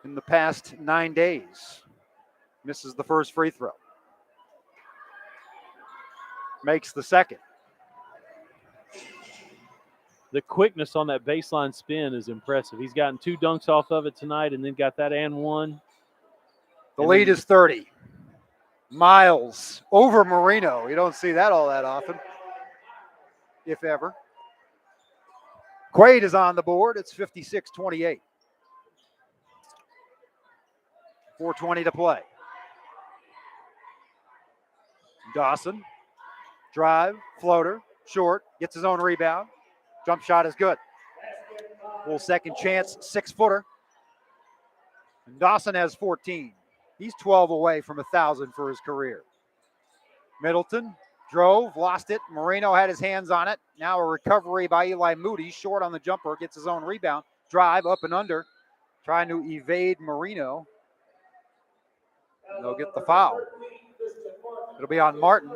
[SPEAKER 1] in the past 9 days. Misses the first free throw. Makes the second.
[SPEAKER 2] The quickness on that baseline spin is impressive. He's gotten 2 dunks off of it tonight and then got that and one.
[SPEAKER 1] The lead is 30. Miles over Marino. You don't see that all that often, if ever. Quaid is on the board. It's 56-28. 4:20 to play. Dawson, drive, floater, short, gets his own rebound. Jump shot is good. Little second chance, 6-footer. And Dawson has 14. He's 12 away from 1,000 for his career. Middleton drove, lost it. Marino had his hands on it. Now a recovery by Eli Moody. Short on the jumper, gets his own rebound. Drive up and under, trying to evade Marino. And they'll get the foul. It'll be on Martin.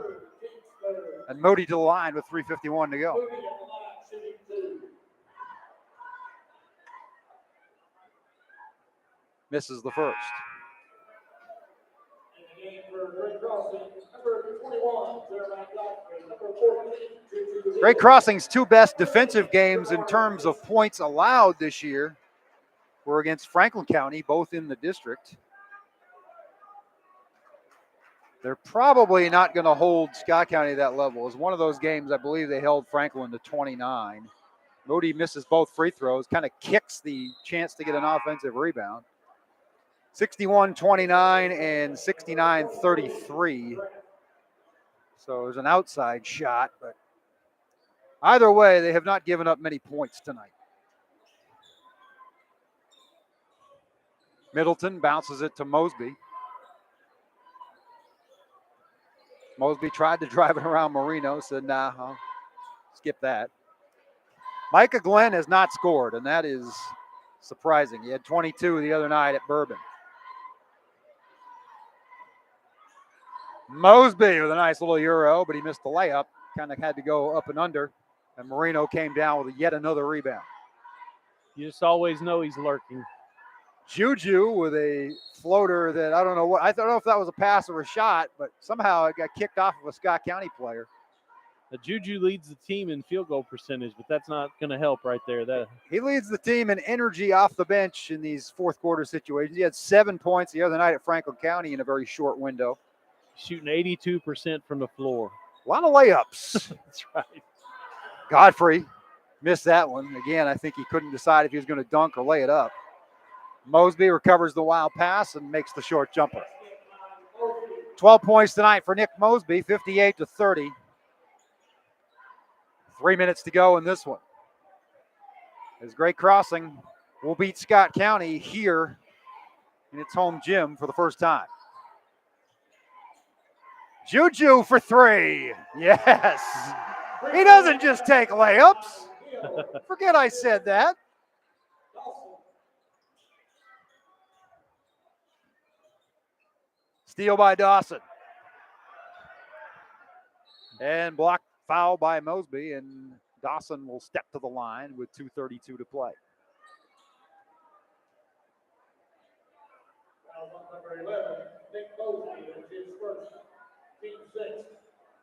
[SPEAKER 1] And Moody to the line with 3:51 to go. Misses the first. Great Crossing's 2 best defensive games in terms of points allowed this year were against Franklin County, both in the district. They're probably not going to hold Scott County to that level. It was one of those games, I believe they held Franklin to 29. Moody misses both free throws, kind of kicks the chance to get an offensive rebound. 61-29 and 69-33. So there's an outside shot, but either way, they have not given up many points tonight. Middleton bounces it to Mosby. Mosby tried to drive it around Marino, said, nah, I'll skip that. Micah Glenn has not scored, and that is surprising. He had 22 the other night at Bourbon. Mosby with a nice little euro, but he missed the layup. Kind of had to go up and under, and Marino came down with yet another rebound.
[SPEAKER 2] You just always know he's lurking.
[SPEAKER 1] Juju with a floater that I don't know if that was a pass or a shot, but somehow it got kicked off of a Scott County player.
[SPEAKER 2] The Juju leads the team in field goal percentage, but that's not going to help right there.
[SPEAKER 1] He leads the team in energy off the bench in these fourth quarter situations. He had 7 points the other night at Franklin County in a very short window.
[SPEAKER 2] Shooting 82% from the floor.
[SPEAKER 1] A lot of layups.
[SPEAKER 2] That's right.
[SPEAKER 1] Godfrey missed that one. Again, I think he couldn't decide if he was going to dunk or lay it up. Mosby recovers the wild pass and makes the short jumper. 12 points tonight for Nick Mosby, 58-30. 3 minutes to go in this one. As Great Crossing will beat Scott County here in its home gym for the first time. Juju for 3. Yes. He doesn't just take layups. Forget I said that. Steal by Dawson. And block foul by Mosby, and Dawson will step to the line with 2:32 to play.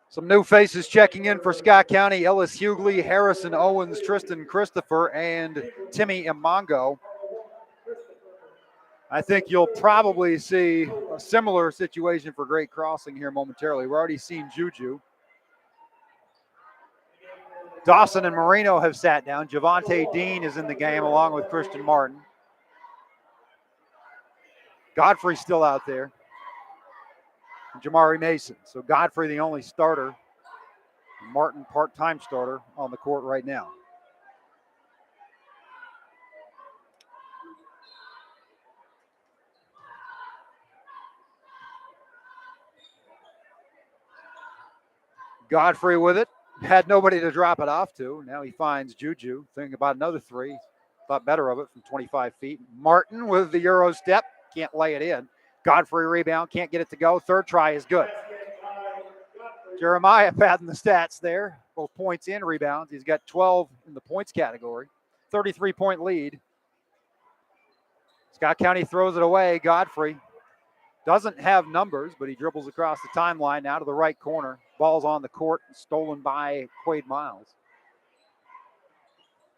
[SPEAKER 1] Some new faces checking in for Scott County: Ellis Hughley, Harrison Owens, Tristan Christopher, and Timmy Imongo. I think you'll probably see a similar situation for Great Crossing here momentarily. We're already seeing Juju. Dawson and Marino have sat down. Javante Dean is in the game along with Christian Martin. Godfrey's still out there. And Jamari Mason. So Godfrey the only starter. Martin part-time starter on the court right now. Godfrey with it. Had nobody to drop it off to. Now he finds Juju. Thinking about another 3. Thought better of it from 25 feet. Martin with the Euro step. Can't lay it in. Godfrey rebound. Can't get it to go. Third try is good. Jeremiah padding the stats there. both points and rebounds. He's got 12 in the points category, 33-point lead. Scott County throws it away. Godfrey doesn't have numbers, but he dribbles across the timeline now to the right corner. Ball's on the court, stolen by Quade Miles.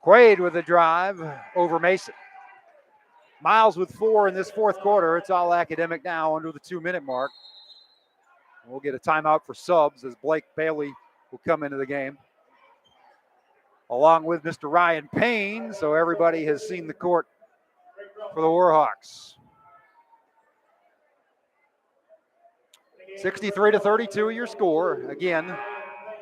[SPEAKER 1] Quade with a drive over Mason. Miles with 4 in this fourth quarter. It's all academic now under the 2-minute mark. We'll get a timeout for subs as Blake Bailey will come into the game, along with Mr. Ryan Payne. So everybody has seen the court for the Warhawks. 63-32 your score. Again,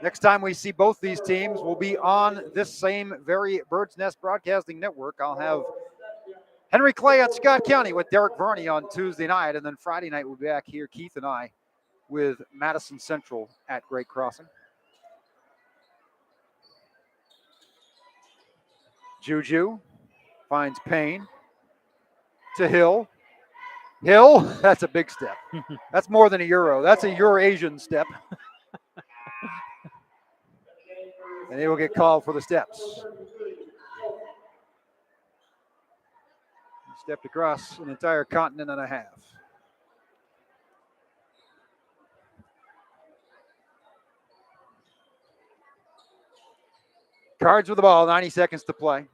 [SPEAKER 1] next time we see both these teams, we'll be on this same very Bird's Nest Broadcasting Network. I'll have Henry Clay at Scott County with Derek Verney on Tuesday night, and then Friday night we'll be back here, Keith and I, with Madison Central at Great Crossing. Juju finds Payne to Hill. Hill, that's a big step. That's more than a Euro. That's a Eurasian step. And he will get called for the steps. He stepped across an entire continent and a half. Cards with the ball, 90 seconds to play.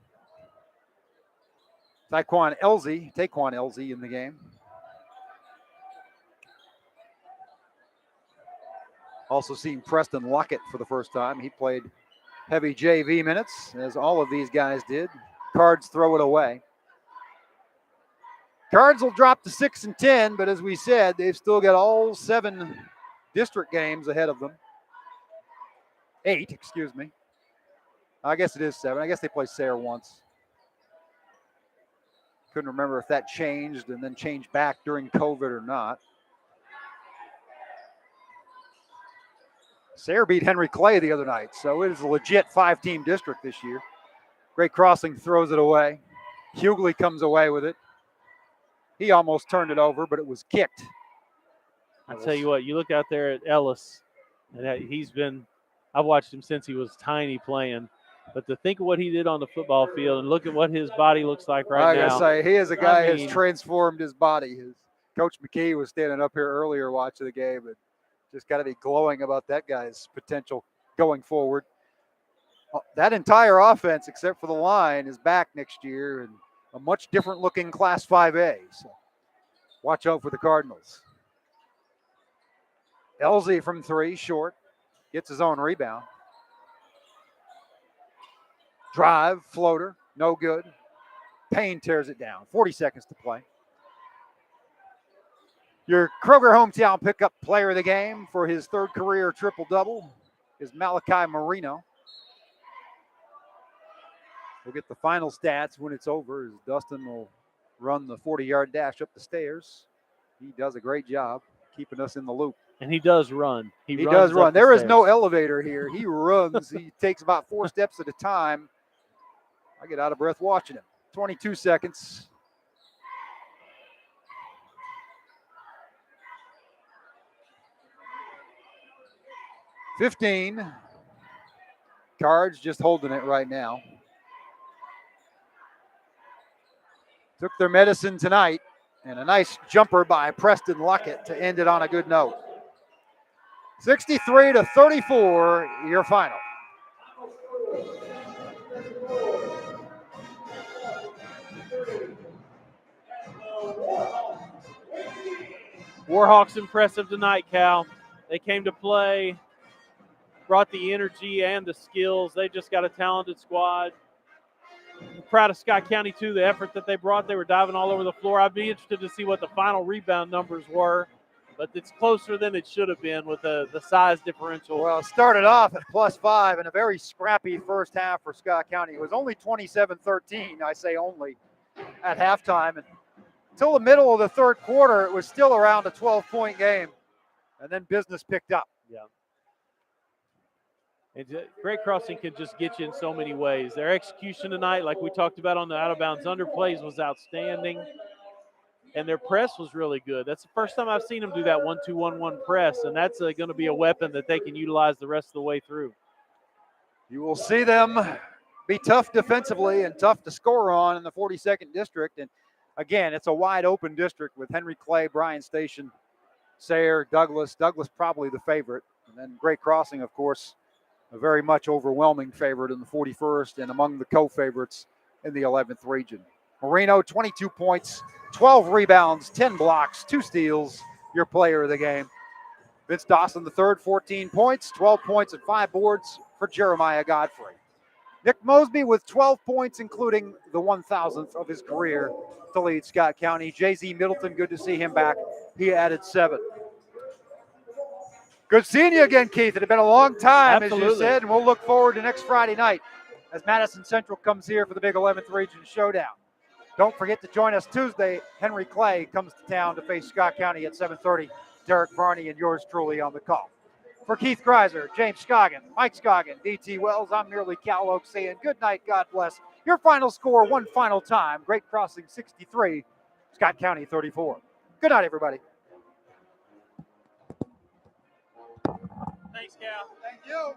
[SPEAKER 1] Taquan Elzy in the game. Also seen Preston Lockett for the first time. He played heavy JV minutes, as all of these guys did. Cards throw it away. Cards will drop to 6-10, but as we said, they've still got all 7 district games ahead of them. 8, excuse me. I guess it is 7. I guess they play Sayre once. Couldn't remember if that changed and then changed back during COVID or not. Sayre beat Henry Clay the other night, so it is a legit 5-team district this year. Great Crossing throws it away. Hughley comes away with it. He almost turned it over, but it was kicked.
[SPEAKER 2] I'll tell you what, you look out there at Ellis, and I've watched him since he was tiny playing. But to think of what he did on the football field and look at what his body looks like right now.
[SPEAKER 1] I gotta say, he is a guy who has transformed his body. Coach McKee was standing up here earlier watching the game, and just got to be glowing about that guy's potential going forward. That entire offense, except for the line, is back next year and a much different looking Class 5A. So watch out for the Cardinals. Elzy from 3, short, gets his own rebound. Drive, floater, no good. Payne tears it down. 40 seconds to play. Your Kroger hometown pickup player of the game for his 3rd career triple-double is Malachi Marino. We'll get the final stats when it's over, as Dustin will run the 40-yard dash up the stairs. He does a great job keeping us in the loop.
[SPEAKER 2] And he does run. He
[SPEAKER 1] does run. There is no elevator here. He runs. He takes about 4 steps at a time. I get out of breath watching him. 22 seconds. $15. Cards just holding it right now. Took their medicine tonight, and a nice jumper by Preston Lockett to end it on a good note. 63-34, your final.
[SPEAKER 2] Warhawks impressive tonight, Cal. They came to play, brought the energy and the skills. They just got a talented squad. I'm proud of Scott County, too, the effort that they brought. They were diving all over the floor. I'd be interested to see what the final rebound numbers were, but it's closer than it should have been with the size differential.
[SPEAKER 1] Well, it started off at +5 in a very scrappy first half for Scott County. It was only 27-13, I say only, at halftime. And until the middle of the 3rd quarter, it was still around a 12-point game, and then business picked up.
[SPEAKER 2] Yeah. And Great Crossing can just get you in so many ways. Their execution tonight, like we talked about on the out-of-bounds underplays, was outstanding. And their press was really good. That's the first time I've seen them do that 1-2-1-1 press, and that's going to be a weapon that they can utilize the rest of the way through.
[SPEAKER 1] You will see them be tough defensively and tough to score on in the 42nd district. And again, it's a wide open district with Henry Clay, Bryan Station, Sayre, Douglas. Douglas probably the favorite. And then Great Crossing, of course, a very much overwhelming favorite in the 41st and among the co-favorites in the 11th region. Marino, 22 points, 12 rebounds, 10 blocks, 2 steals, your player of the game. Vince Dawson, the third, 14 points, 12 points and 5 boards for Jeremiah Godfrey. Nick Mosby with 12 points, including the 1,000th of his career to lead Scott County. J.Z. Middleton, good to see him back. He added 7. Good seeing you again, Keith. It had been a long time,
[SPEAKER 2] Absolutely.
[SPEAKER 1] as you said, and we'll look forward to next Friday night as Madison Central comes here for the big 11th Region Showdown. Don't forget to join us Tuesday. Henry Clay comes to town to face Scott County at 7:30. Derek Varney and yours truly on the call. For Keith Greiser, James Scoggin, Mike Scoggin, D.T. Wells, I'm merely Cal Oak saying good night, God bless. Your final score, one final time, Great Crossing 63, Scott County 34. Good night, everybody.
[SPEAKER 2] Thanks, Cal.
[SPEAKER 1] Thank you.